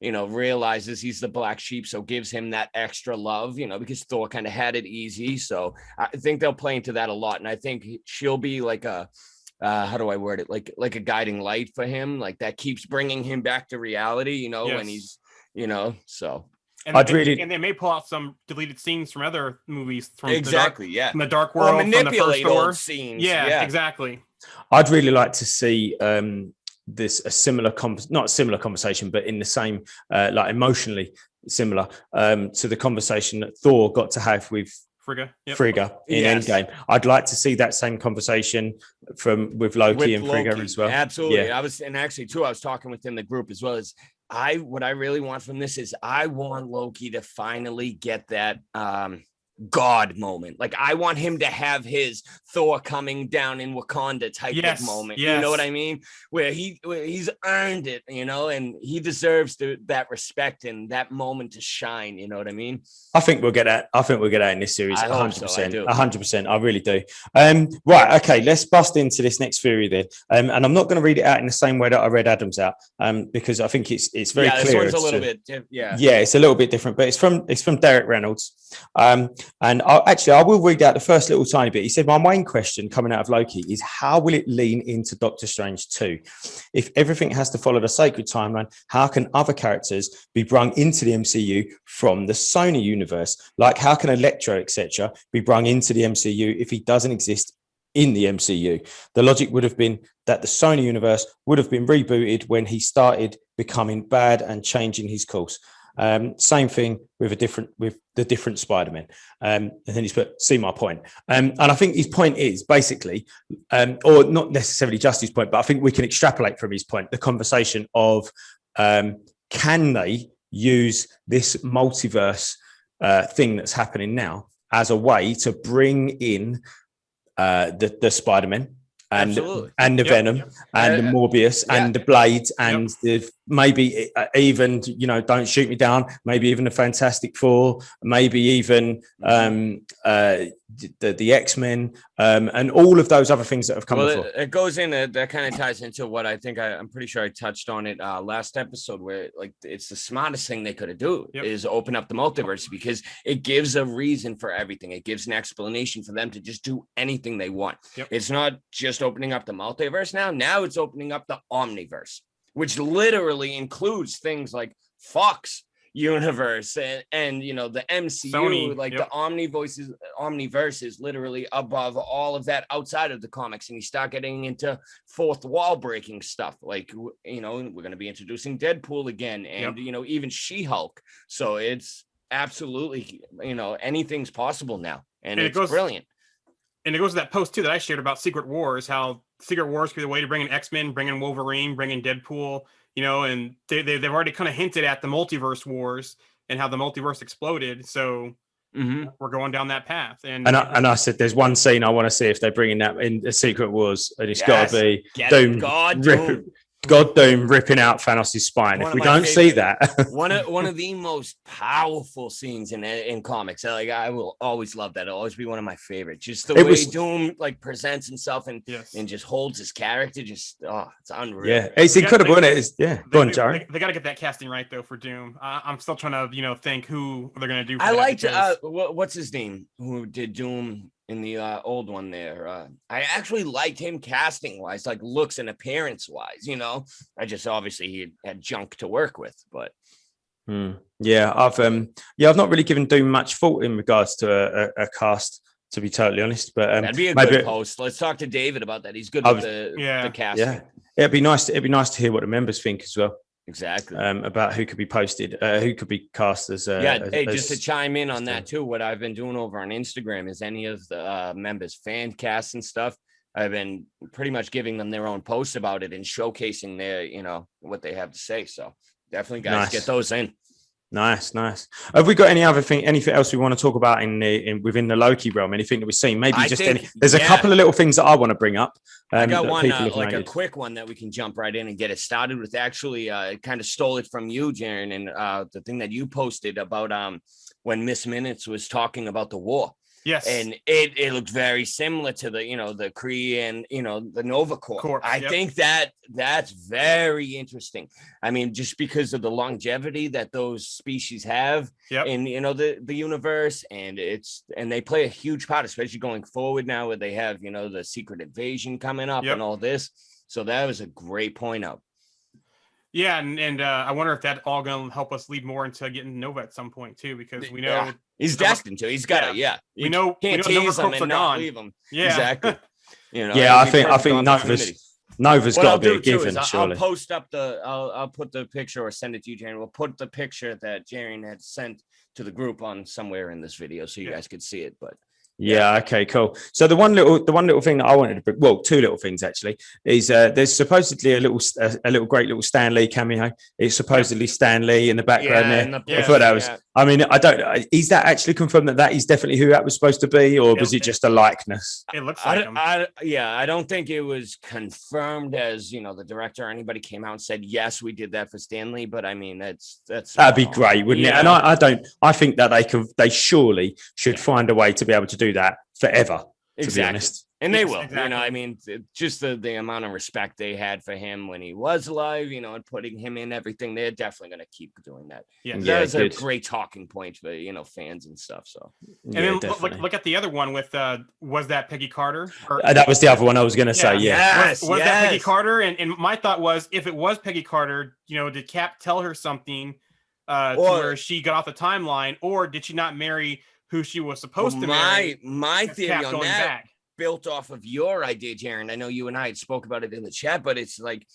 you know, realizes he's the black sheep, so gives him that extra love, you know, because Thor kind of had it easy. So I think they'll play into that a lot. And I think she'll be like a, how do I word it? Like a guiding light for him, like that keeps bringing him back to reality, you know, when he's, you know, so. And they may pull out some deleted scenes from other movies from from the Dark World, manipulate from the first Thor old scenes. Exactly. I'd really like to see this a similar not a similar conversation, but in the same like emotionally similar to the conversation that Thor got to have with Frigga in Endgame. I'd like to see that same conversation with Loki and Frigga as well. Absolutely. I was talking within the group as well as what I really want from this is I want Loki to finally get that God moment. Like I want him to have his Thor coming down in Wakanda type of moment. You know what I mean? Where he's earned it, you know, and he deserves that respect and that moment to shine. You know what I mean? I think we'll get that. in this series. 100%. 100%. I really do. Right. Okay. Let's bust into this next theory then. And I'm not going to read it out in the same way that I read Adam's out. Because I think it's very clear. This one's a little bit. It's a little bit different, but it's from Derek Reynolds. And I will read out the first little tiny bit. He said, my main question coming out of Loki is how will it lean into Doctor Strange 2? If everything has to follow the sacred timeline, how can other characters be brung into the MCU from the Sony universe? Like how can Electro, etc., be brung into the MCU if he doesn't exist in the MCU? The logic would have been that the Sony universe would have been rebooted when he started becoming bad and changing his course. Same thing with the different Spider-Man. And then he's put, see my point. And I think his point is basically, or not necessarily just his point, but I think we can extrapolate from his point, the conversation of can they use this multiverse thing that's happening now as a way to bring in the Spider-Man and the Venom and the Morbius and the Blade and the maybe even, you know, Don't Shoot Me Down, maybe even the Fantastic Four, maybe even the X-Men and all of those other things that have come before. It goes in, that kind of ties into what I think I'm pretty sure I touched on it last episode, where like it's the smartest thing they could do is open up the multiverse, because it gives a reason for everything. It gives an explanation for them to just do anything they want. It's not just opening up the multiverse now it's opening up the omniverse, which literally includes things like Fox universe and you know, the MCU, Sony, like the omniverse is literally above all of that outside of the comics. And you start getting into fourth wall breaking stuff, like, you know, we're going to be introducing Deadpool again, and you know, even She-Hulk. So it's absolutely, you know, anything's possible now, and it's brilliant. And it goes to that post too that I shared about Secret Wars, how Secret Wars could be the way to bring in X-Men, bring in Wolverine, bring in Deadpool, you know, and they've already kind of hinted at the multiverse wars and how the multiverse exploded. So we're going down that path. And I said, there's one scene I want to see if they're bringing that in the Secret Wars, and it's got to be Doom. God Doom ripping out Thanos' spine. If we don't see that, one of the most powerful scenes in comics. Like, I will always love that. It'll always be one of my favorites. Just the way Doom like presents himself and just holds his character. Just it's unreal. Yeah, it's incredible, isn't it? Go on, Jarian. They got to get that casting right though for Doom. I'm still trying to think who they're gonna do. I liked what's his name who did Doom in the old one there. I actually liked him casting wise, like looks and appearance wise, you know. I just obviously he had junk to work with, but I've not really given Doom much thought in regards to a cast, to be totally honest. But that'd be a good post. Let's talk to David about that. He's good with the casting. Yeah, it'd be nice to hear what the members think as well. Exactly. About who could be posted, who could be cast as. Just to chime in on that too, what I've been doing over on Instagram is any of the members' fan casts and stuff. I've been pretty much giving them their own posts about it and showcasing their, you know, what they have to say. So definitely, guys, get those in. Nice. Have we got anything else we want to talk about within the Loki realm? Anything that we've seen? Maybe there's a couple of little things that I want to bring up. I got one, like a quick one that we can jump right in and get it started with. Actually, kind of stole it from you, Jarian, and the thing that you posted about when Miss Minutes was talking about the war. Yes, and it looked very similar to the, you know, the Kree and, you know, the Nova Corps. I think that's very interesting. I mean, just because of the longevity that those species have in, you know, the universe, and they play a huge part, especially going forward now where they have, you know, the secret invasion coming up and all this. So that was a great point out. Yeah, and I wonder if that's all going to help us lead more into getting Nova at some point too, because we know he's destined to. He's got to. We know tease him and not leave him. Yeah, exactly. You know. Yeah, I think Nova's got to be a given. Surely. I'll put the picture or send it to you, Jarian. We'll put the picture that Jarian had sent to the group on somewhere in this video so you guys could see it. But yeah, okay, cool. So the one little thing that I wanted to bring, well, two little things actually, is there's supposedly a great little Stan Lee cameo. It's supposedly Stan Lee in the background there. I thought that was. I mean, I don't. Is that actually confirmed that is definitely who that was supposed to be, or was it just a likeness? It looks like him. I don't think it was confirmed, as you know, the director or anybody came out and said yes, we did that for Stan Lee. But I mean, that'd be great, wouldn't it? And I think that they surely should find a way to be able to do that forever. To be honest, And they Yes, will, exactly. I mean, just the amount of respect they had for him when he was alive, and putting him in everything, they're definitely going to keep doing that. Yeah. That is a good. great talking point for, fans and stuff. So, And Yeah, then definitely. look at the other one with was that Peggy Carter? Or, That was the other one I was going to say. Yeah. Yes, was that Peggy yes. Carter? And my thought was, if it was Peggy Carter, did Cap tell her something to Or- where she got off the timeline, or did she not marry who she was supposed to marry? My with theory Cap on going that back? built off of your idea, Jarian. I know you and I had spoke about it in the chat, but it's like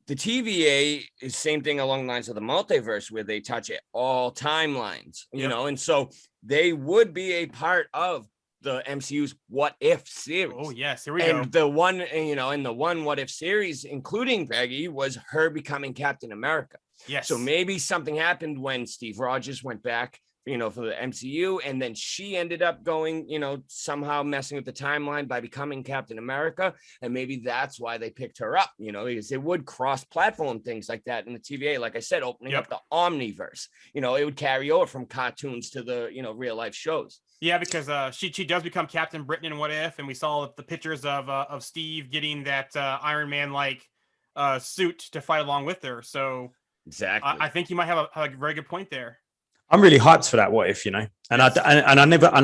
the TVA is same thing along the lines of the multiverse, where they touch it all timelines, Yep. and so they would be a part of the MCU's What If series. Oh yes, here we go. And the one, in the one What If series, including Peggy, was her becoming Captain America. Yes. So maybe something happened when Steve Rogers went back, for the MCU, and then she ended up going, somehow messing with the timeline by becoming Captain America. And maybe that's why they picked her up, because it would cross-platform things like that in the TVA. Like I said, opening up the Omniverse, it would carry over from cartoons to the, real life shows. Yeah, because she does become Captain Britain in What If, and we saw the pictures of Steve getting that Iron Man like suit to fight along with her. So exactly, I think you might have a very good point there. I'm really hyped for that What If, and I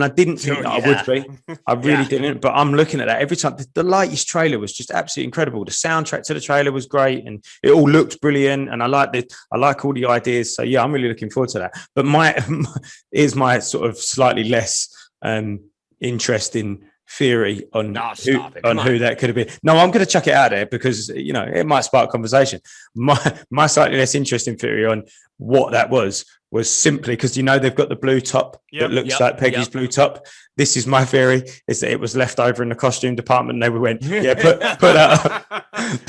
didn't think that I would be. I really didn't, but I'm looking at that every time. The latest trailer was just absolutely incredible. The soundtrack to the trailer was great, and it all looked brilliant. And I like all the ideas. So yeah, I'm really looking forward to that. But here's my sort of slightly less interesting theory on who that could have been. No, I'm going to chuck it out there because it might spark conversation. My slightly less interesting theory on what that was simply because they've got the blue top that looks like Peggy's blue top. This is my theory: is that it was left over in the costume department. And they went, put that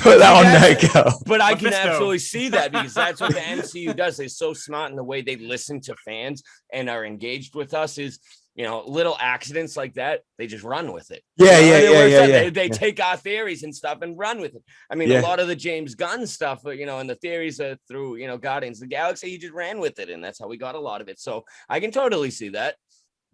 on there, girl. But I can absolutely see that because that's what the MCU does. They're so smart in the way they listen to fans and are engaged with us. Is little accidents like that, they just run with it. They take our theories and stuff and run with it. I mean, a lot of the James Gunn stuff, and the theories are through, Guardians of the Galaxy, he just ran with it, and that's how we got a lot of it. So I can totally see that.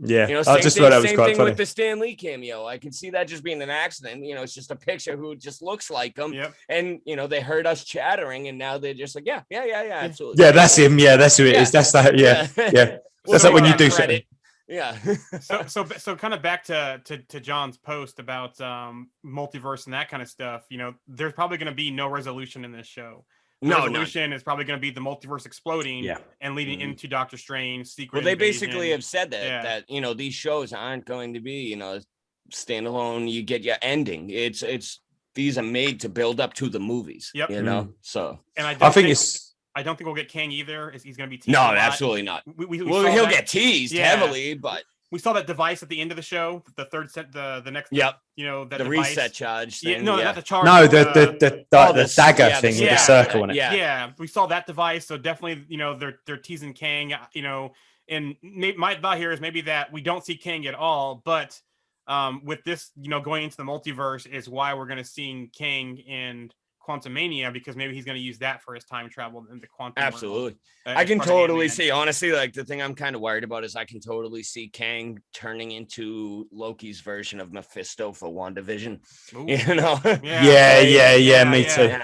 Yeah, I just thought that was quite funny. With the Stan Lee cameo, I can see that just being an accident. It's just a picture who just looks like him, and they heard us chattering, and now they're just like, yeah, absolutely. Yeah, that's him. Yeah, that's who it is. That's that. Yeah. That's like when you do something. Yeah. so kind of back to John's post about multiverse and that kind of stuff. There's probably going to be no resolution in this show. The resolution is probably going to be the multiverse exploding and leading into Doctor Strange, Secret They Invasion. basically have said that these shows aren't going to be standalone. You get your ending. It's these are made to build up to the movies. So and I don't think we'll get Kang either. He's going to be teased. No, absolutely not. He'll get teased heavily, but we saw that device at the end of the show. The third set, the next. Yep. That the device. reset charge. Thing, not the charge. No, the dagger thing with the circle in it. Yeah, we saw that device. So definitely, they're teasing Kang. And my thought here is maybe that we don't see Kang at all, but with this, going into the multiverse is why we're going to see Kang and Quantumania, because maybe he's going to use that for his time travel in the quantum. Absolutely. I can totally see, honestly, like the thing I'm kind of worried about is I can totally see Kang turning into Loki's version of Mephisto for WandaVision. Ooh. Me too.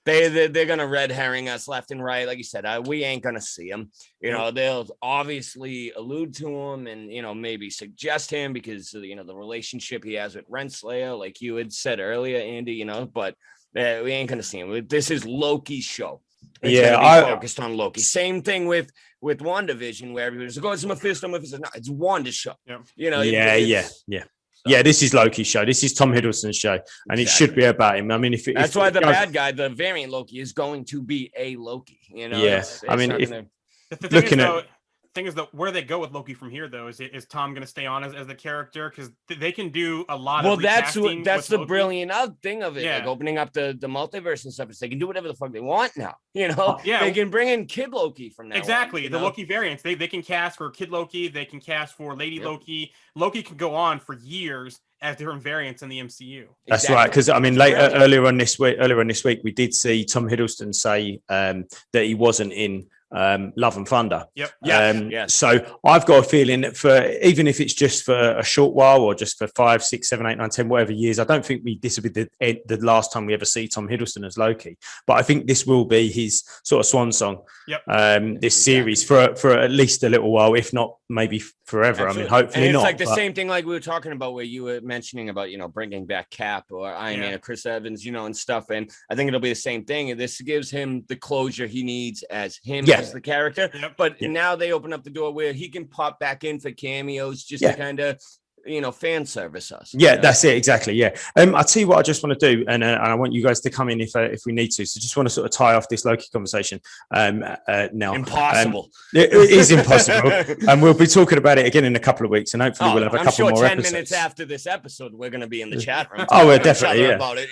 They're going to red herring us left and right. Like you said, we ain't going to see him. They'll obviously allude to him and, maybe suggest him because, the relationship he has with Renslayer, like you had said earlier, Andy, but we ain't going to see him. This is Loki's show. It's focused on Loki. Same thing with WandaVision, where everybody's like, "Oh, it's Mephisto." No, it's Wanda's show. Yeah, this is Loki's show. This is Tom Hiddleston's show, and it should be about him. I mean, that's why the bad guy, the variant Loki, is going to be a Loki. The thing is that where they go with Loki from here, though, is Tom going to stay on as the character? Because they can do a lot of that's the brilliant thing of it. Like opening up the multiverse and stuff is they can do whatever the fuck they want now. They can bring in Kid Loki from now. Exactly. On, the Loki variants. They can cast for Kid Loki. They can cast for Lady Loki. Loki can go on for years as different variants in the MCU. That's right. Because I mean, earlier on this week, we did see Tom Hiddleston say that he wasn't in Love and Thunder. Yep. Yes. So I've got a feeling that for even if it's just for a short while or just for 5, 6, 7, 8, 9, 10, whatever years, I don't think this will be the last time we ever see Tom Hiddleston as Loki. But I think this will be his sort of swan song. Yep. This series for at least a little while, if not maybe forever. Absolutely. I mean, hopefully and it's not. like the same thing like we were talking about where you were mentioning about, bringing back Cap or Iron Man or Chris Evans, and stuff. And I think it'll be the same thing. And this gives him the closure he needs as him as the character. Yep. But now they open up the door where he can pop back in for cameos just to kind of, fan service us. Yeah, that's it. Exactly. Yeah. I'll tell you what I just want to do. And I want you guys to come in if we need to. So just want to sort of tie off this Loki conversation now. Impossible. It is impossible. And we'll be talking about it again in a couple of weeks. And hopefully we'll have a couple more 10 episodes. minutes after this episode, we're going to be in the chat room. Oh, we're definitely about it,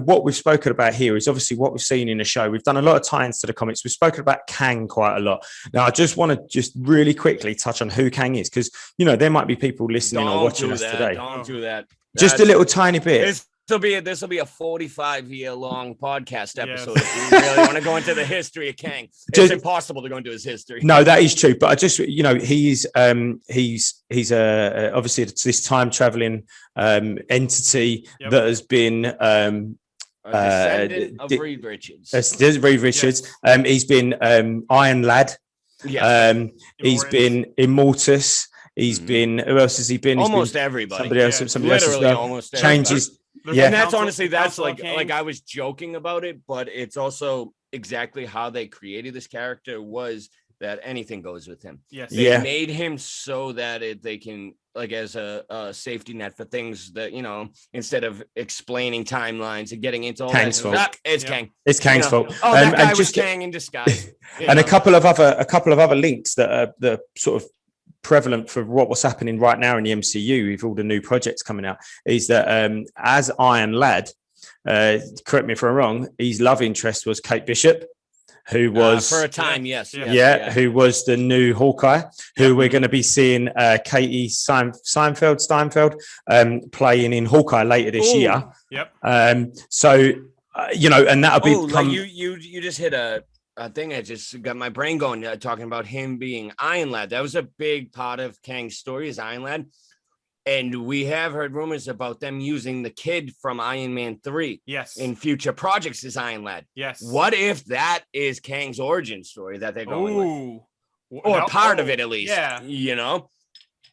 what we've spoken about here is obviously what we've seen in the show. We've done a lot of tie-ins to the comics. We've spoken about Kang quite a lot. Now, I just want to really quickly touch on who Kang is, because there might be people listening or watching us today. Don't do that. Just a little tiny bit. This will be a 45-year long podcast episode. If you really want to go into the history of Kang, it's impossible to go into his history. No, that is true. But I just, he's obviously this time traveling entity that has been a descendant of Reed Richards. Reed Richards. Yes. He's been Iron Lad. Yes. He's been Immortus. He's been, who else has he been? Almost everybody. Somebody else. Somebody else as well. Almost changes. Yeah, and that's honestly, that's like I was joking about it, but it's also exactly how they created this character was that anything goes with him. Yes. They made him so that they can, like, as a safety net for things that, instead of explaining timelines and getting into all Kang's that. fault. It's Kang. It's Kang's fault. Oh, that guy and was Kang in disguise. And a couple of other links that are the sort of prevalent for what's happening right now in the MCU with all the new projects coming out is that as Iron Lad, correct me if I'm wrong, his love interest was Kate Bishop, who was for a time, yes, who was the new Hawkeye, who we're going to be seeing Katie Steinfeld playing in Hawkeye later this year. Yep. And that'll be like you just hit a thing. I just got my brain going talking about him being Iron Lad. That was a big part of Kang's story is Iron Lad. And we have heard rumors about them using the kid from Iron Man 3 in future projects as Iron Lad. Yes. What if that is Kang's origin story that they're going with? Or part of it, at least. Yeah.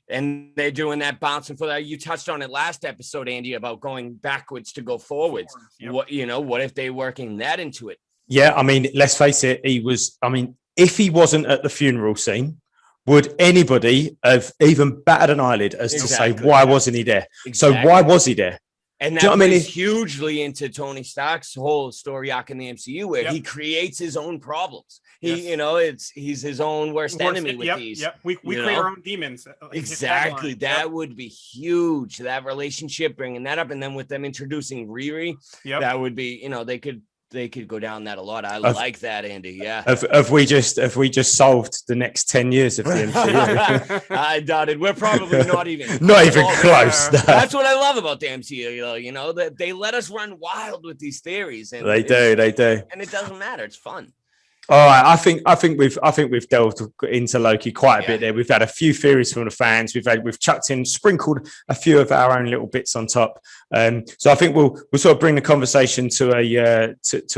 And they're doing that, bouncing for that. You touched on it last episode, Andy, about going backwards to go forwards. Yep. What if they're working that into it? Yeah, I mean, let's face it, if he wasn't at the funeral scene, would anybody have even batted an eyelid as to say, why wasn't he there? Exactly. So why was he there? And that plays hugely into Tony Stark's whole story arc in the MCU, where he creates his own problems. He's his own worst enemy with these. Yep. We create our own demons. Exactly. That would be huge. That relationship, bringing that up, and then with them introducing Riri, that would be, they could go down that a lot. I like that, Andy. Yeah. Have we just solved the next 10 years of the MCU? I doubt it. We're probably not even close. That's what I love about the MCU. That they let us run wild with these theories, and they do, and it doesn't matter. It's fun. All right, I think we've delved into Loki quite a bit there. We've had a few theories from the fans. We've sprinkled a few of our own little bits on top. So I think we'll sort of bring the conversation to a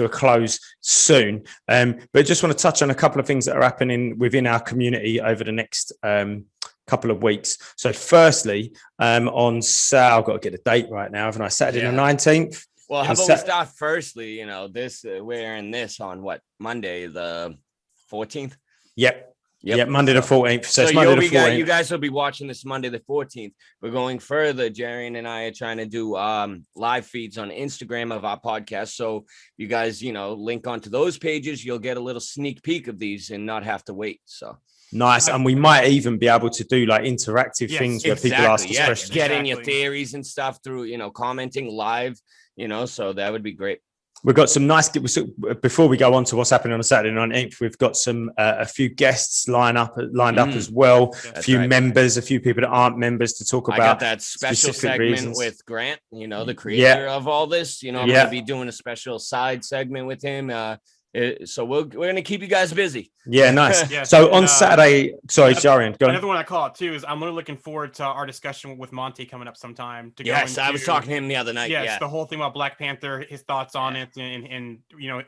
close soon. But just want to touch on a couple of things that are happening within our community over the next couple of weeks. So firstly, I've got to get a date right now, haven't I? Saturday the 19th. Well, how about we start firstly, we're in this on Monday, the 14th? Yep. Monday the 14th. So it's Monday the 14th. You guys will be watching this Monday the 14th. We're going further. Jarian and I are trying to do live feeds on Instagram of our podcast. So you guys, link onto those pages. You'll get a little sneak peek of these and not have to wait. So nice. And we might even be able to do like interactive things where people ask us questions. Getting your theories and stuff through, commenting live. So that would be great. We've got some nice, before we go on to what's happening on Saturday 19th, we've got a few guests lined up as well. A few members, a few people that aren't members to talk about. I got that special segment with Grant, the creator of all this. I'm going to be doing a special side segment with him. So we're gonna keep you guys busy. Yeah, nice. Yes, So and, on Saturday, sorry, Jarian, go on. Another one I caught too is I'm really looking forward to our discussion with Monty coming up sometime. To Yes, go I into, was talking to him the other night. yes, Yeah, the whole thing about Black Panther, his thoughts on it, and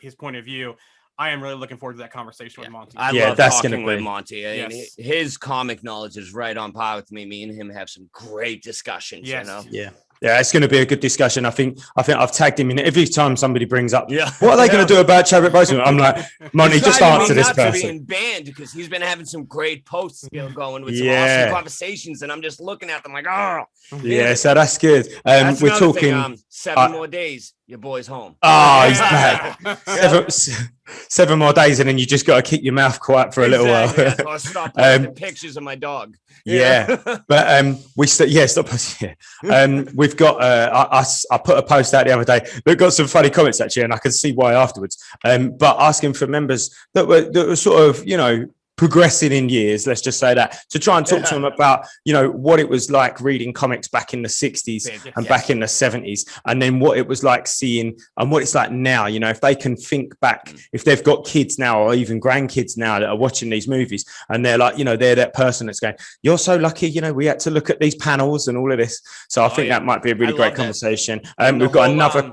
his point of view. I am really looking forward to that conversation with Monty. I Yeah, love that's talking gonna with be- Monty. I mean, Yes. his comic knowledge is right on par with me. Me and him have some great discussions. Yes. You know? Yeah, it's going to be a good discussion. I think I've tagged him in every time somebody brings up. Yeah. What are they going to do about Chadwick Boseman? I'm like, Monty, He's just driving answer me this nuts for person. being banned because he's been having some great posts going with some Yeah. awesome conversations, and I'm just looking at them like, oh, Yeah, so that's good. that's We're another talking. thing. 7 more days, your boy's home. Oh, he's back. Seven more days, and then you just got to keep your mouth quiet for a little while. Exactly. Or stop posting pictures of my dog. Yeah, but we still stop. Yeah, we've got. I put a post out the other day that got some funny comments actually, and I can see why afterwards. But asking for members that were sort of progressing in years, let's just say that, to try and talk to them about what it was like reading comics back in the 60s and back in the 70s, and then what it was like seeing and what it's like now. If they can think back, if they've got kids now or even grandkids now that are watching these movies, and they're like, they're that person that's going, you're so lucky, we had to look at these panels and all of this. So I think that might be a really great conversation. We've got another.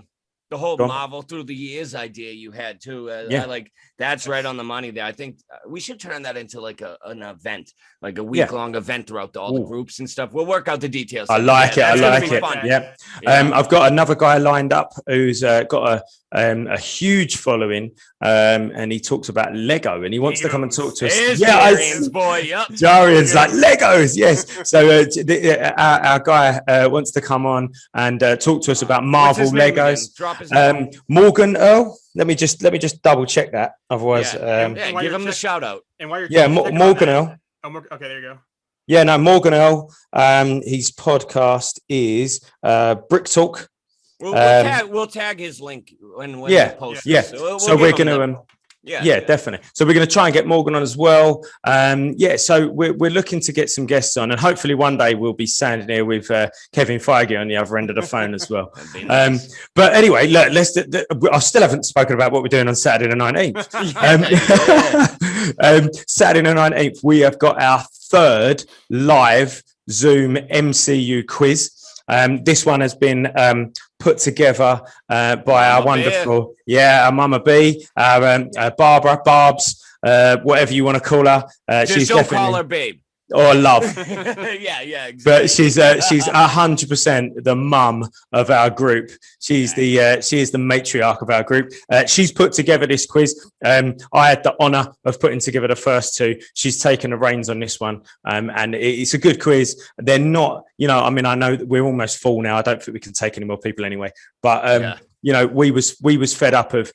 The whole Marvel through the years idea you had too. I like that's right on the money there. I think we should turn that into like an event, like a week-long event throughout all the groups and stuff. We'll work out the details. I like it. I like it. Fun. Yeah. I've got another guy lined up who's got a huge following, and he talks about Lego, and he wants to come and talk to us. Jarian's boy. Yep. Jarian's like Legos. Yes. So our guy wants to come on and talk to us about Marvel Legos. Drop his name. Morgan Earl. Let me just double check that. Otherwise, give him the shout out. And while you're Morgan Earl. Okay, there you go. Yeah, no, Morgan Earl. His podcast is Brick Talk. We'll tag his link when we post. Yeah. So, So we're gonna yeah, definitely. So we're going to try and get Morgan on as well. So we're looking to get some guests on, and hopefully one day we'll be standing here with Kevin Feige on the other end of the phone as well. But anyway, look, I still haven't spoken about what we're doing on Saturday the 19th. Saturday the 19th, we have got our third live Zoom MCU quiz. This one has been put together by our wonderful, our Mama B, Barbara, Barbs, whatever you want to call her. She's don't call her babe. Or love. Yeah, exactly. But she's 100% the mum of our group. She is the matriarch of our group. She's put together this quiz. I had the honor of putting together the first two. She's taken the reins on this one, and it's a good quiz. They're not, I know that we're almost full now. I don't think we can take any more people anyway. But we was fed up of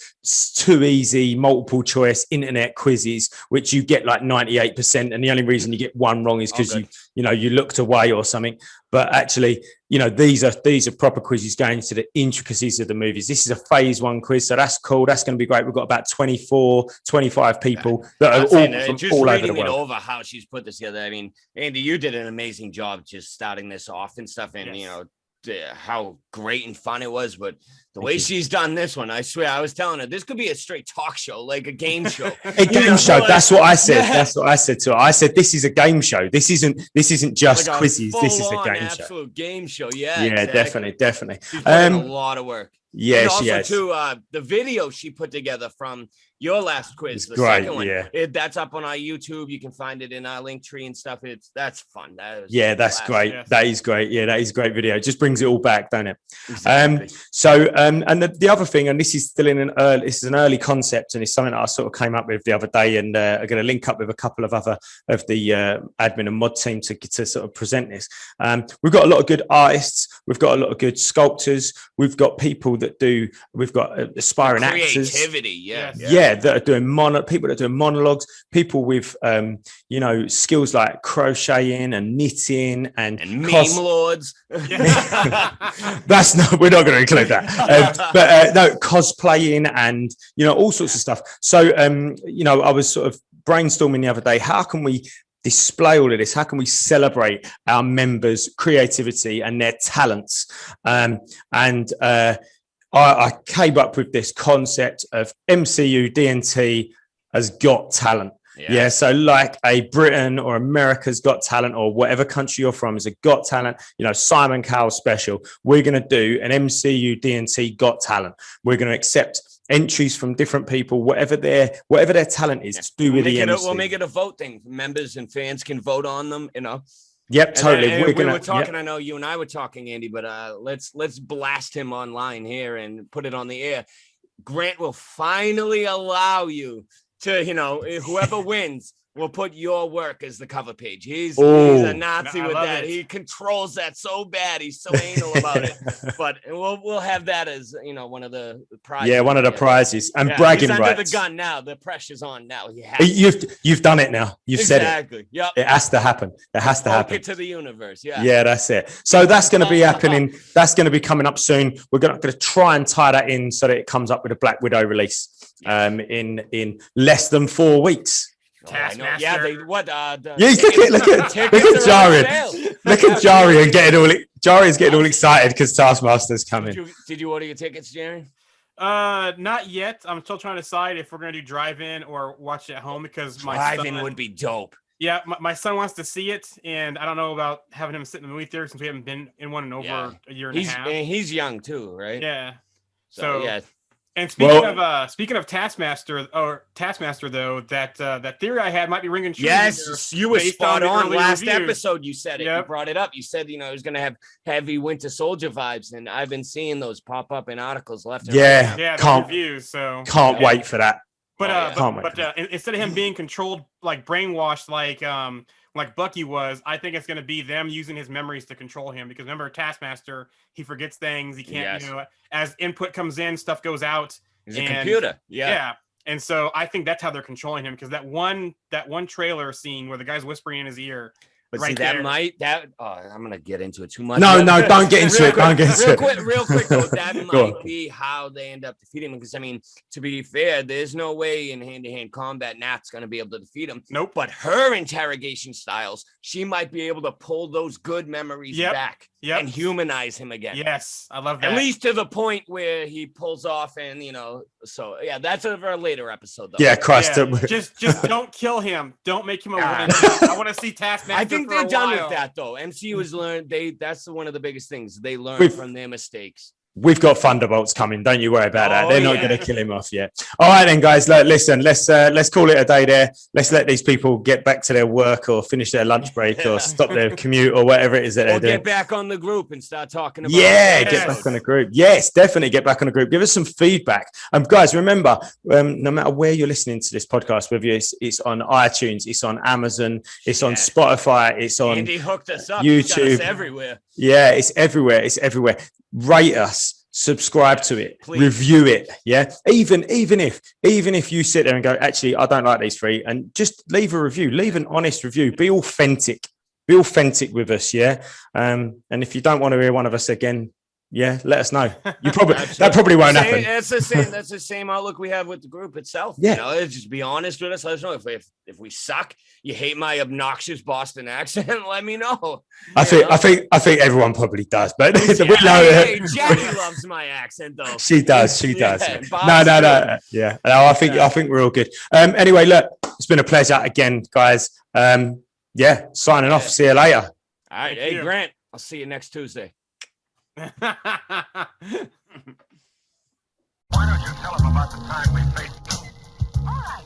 too easy multiple choice internet quizzes, which you get like 98%, and the only reason you get one wrong is because you looked away or something. But actually, these are proper quizzes going into the intricacies of the movies. This is a phase 1 quiz, so that's cool. That's going to be great. We've got about 24, 25 people that are all from all over the world. Over how she's put this together. I mean, Andy, you did an amazing job just starting this off and stuff, and how great and fun it was, but the way she's done this one, I swear, I was telling her this could be a straight talk show, like a game show. A game show. That's what I said. Yeah. That's what I said to her. I said, this is a game show. This isn't just like quizzes. This is a game show. Absolute game show. Yeah. Yeah, exactly. definitely. She's put in a lot of work. Yeah, and also she has. too, the video she put together from your last quiz, the great, second one, yeah. That's up on our YouTube. You can find it in our link tree and stuff. That's fun. That's great. Yes. That is great. Yeah, that is a great video. It just brings it all back, don't it? Exactly. And the other thing, and this is still this is an early concept, and it's something that I sort of came up with the other day, and I'm going to link up with a couple of other of the admin and mod team to sort of present this. We've got a lot of good artists. We've got a lot of good sculptors. We've got people we've got aspiring actors. Creativity, that are doing people that are doing monologues, people with skills like crocheting and knitting and meme lords. That's not, we're not going to include that. But no, cosplaying and all sorts of stuff. So I was sort of brainstorming the other day, how can we display all of this? How can we celebrate our members' creativity and their talents? I came up with this concept of MCU DNT has got talent. Yeah. So like a Britain or America's Got Talent or whatever country you're from is a Got Talent, Simon Cowell special. We're going to do an MCU DNT Got Talent. We're going to accept entries from different people, whatever their talent is to do with the MCU. We'll make it a vote thing. Members and fans can vote on them, Yep, totally. And we were talking. I know you and I were talking, Andy, but let's blast him online here and put it on the air. Grant will finally allow you to, whoever wins will put your work as the cover page. He's a Nazi with that. He controls that so bad. He's so anal about it. But we'll have that as one of the prizes. Yeah, one of the prizes. And bragging rights. He's under the gun now. The pressure's on now. You've done it now. You've said it. Exactly. Yep. It has to happen. It has to happen. It to the universe. Yeah. Yeah, that's it. So that's going to be happening. That's going to be coming up soon. We're going to try and tie that in so that it comes up with a Black Widow release in less than 4 weeks. Taskmaster. Yeah, look at Jarian. Look at Jarian getting all excited because Taskmaster's coming. Did you order your tickets, Jarian? Not yet. I'm still trying to decide if we're gonna do drive-in or watch it at home because my drive-in would be dope. Yeah, my son wants to see it, and I don't know about having him sit in the movie theater since we haven't been in one in over a year and a half. And he's young too, right? Yeah. So yeah. And speaking of Taskmaster though, that theory I had might be ringing true. Yes, you were spot on. Last episode, you said it. Yep. You brought it up. You said it was going to have heavy Winter Soldier vibes, and I've been seeing those pop up in articles left and right. Yeah, can't reviews. So can't wait for that. But instead of him being controlled, like brainwashed, like Bucky was, I think it's going to be them using his memories to control him. Because remember, Taskmaster, he forgets things. He can't, as input comes in, stuff goes out. He's a computer. Yeah. And so I think that's how they're controlling him. Because that one trailer scene where the guy's whispering in his ear. But right see, there. I'm gonna get into it too much. No, don't get into it. Don't get into it. Real quick though, that might be how they end up defeating him. Because I mean, to be fair, there's no way in hand-to-hand combat Nat's gonna be able to defeat him. Nope. But her interrogation styles, she might be able to pull those good memories back and humanize him again. Yes, I love that. At least to the point where he pulls off, and so yeah, that's a later episode though. Yeah, Christ. Yeah. Just don't kill him. Don't make him a I want to see Taskmaster. I think they're done with that though. MCU has learned that's one of the biggest things. They learn from their mistakes. We've got Thunderbolts coming. Don't you worry about that. They're not going to kill him off yet. All right, then, guys. Listen, let's call it a day there. Let's let these people get back to their work or finish their lunch break or stop their commute or whatever it is that they're doing. Get back on the group and start talking about get back on the group. Yes, definitely get back on the group. Give us some feedback. Guys, remember, no matter where you're listening to this podcast, whether it's on iTunes, it's on Amazon, it's on Spotify, it's on Andy hooked us up. YouTube. He's got us everywhere. Yeah, it's everywhere. It's everywhere. Rate us, subscribe to it, please. Review it. Yeah. Even if you sit there and go, actually, I don't like these three, and just leave a review, leave an honest review, be authentic with us. Yeah. And if you don't want to hear one of us again, let us know. You probably that probably won't happen. That's the same outlook we have with the group itself. Yeah. Just be honest with us. Let us know if we suck. You hate my obnoxious Boston accent. Let me know. I think everyone probably does, but we know. Jackie loves my accent though. She does. No. Yeah. No, I think we're all good. Anyway, look, it's been a pleasure again, guys. Signing off. See you later. All right. Hey, Grant. I'll see you next Tuesday. Why don't you tell him about the time we faced them? All right.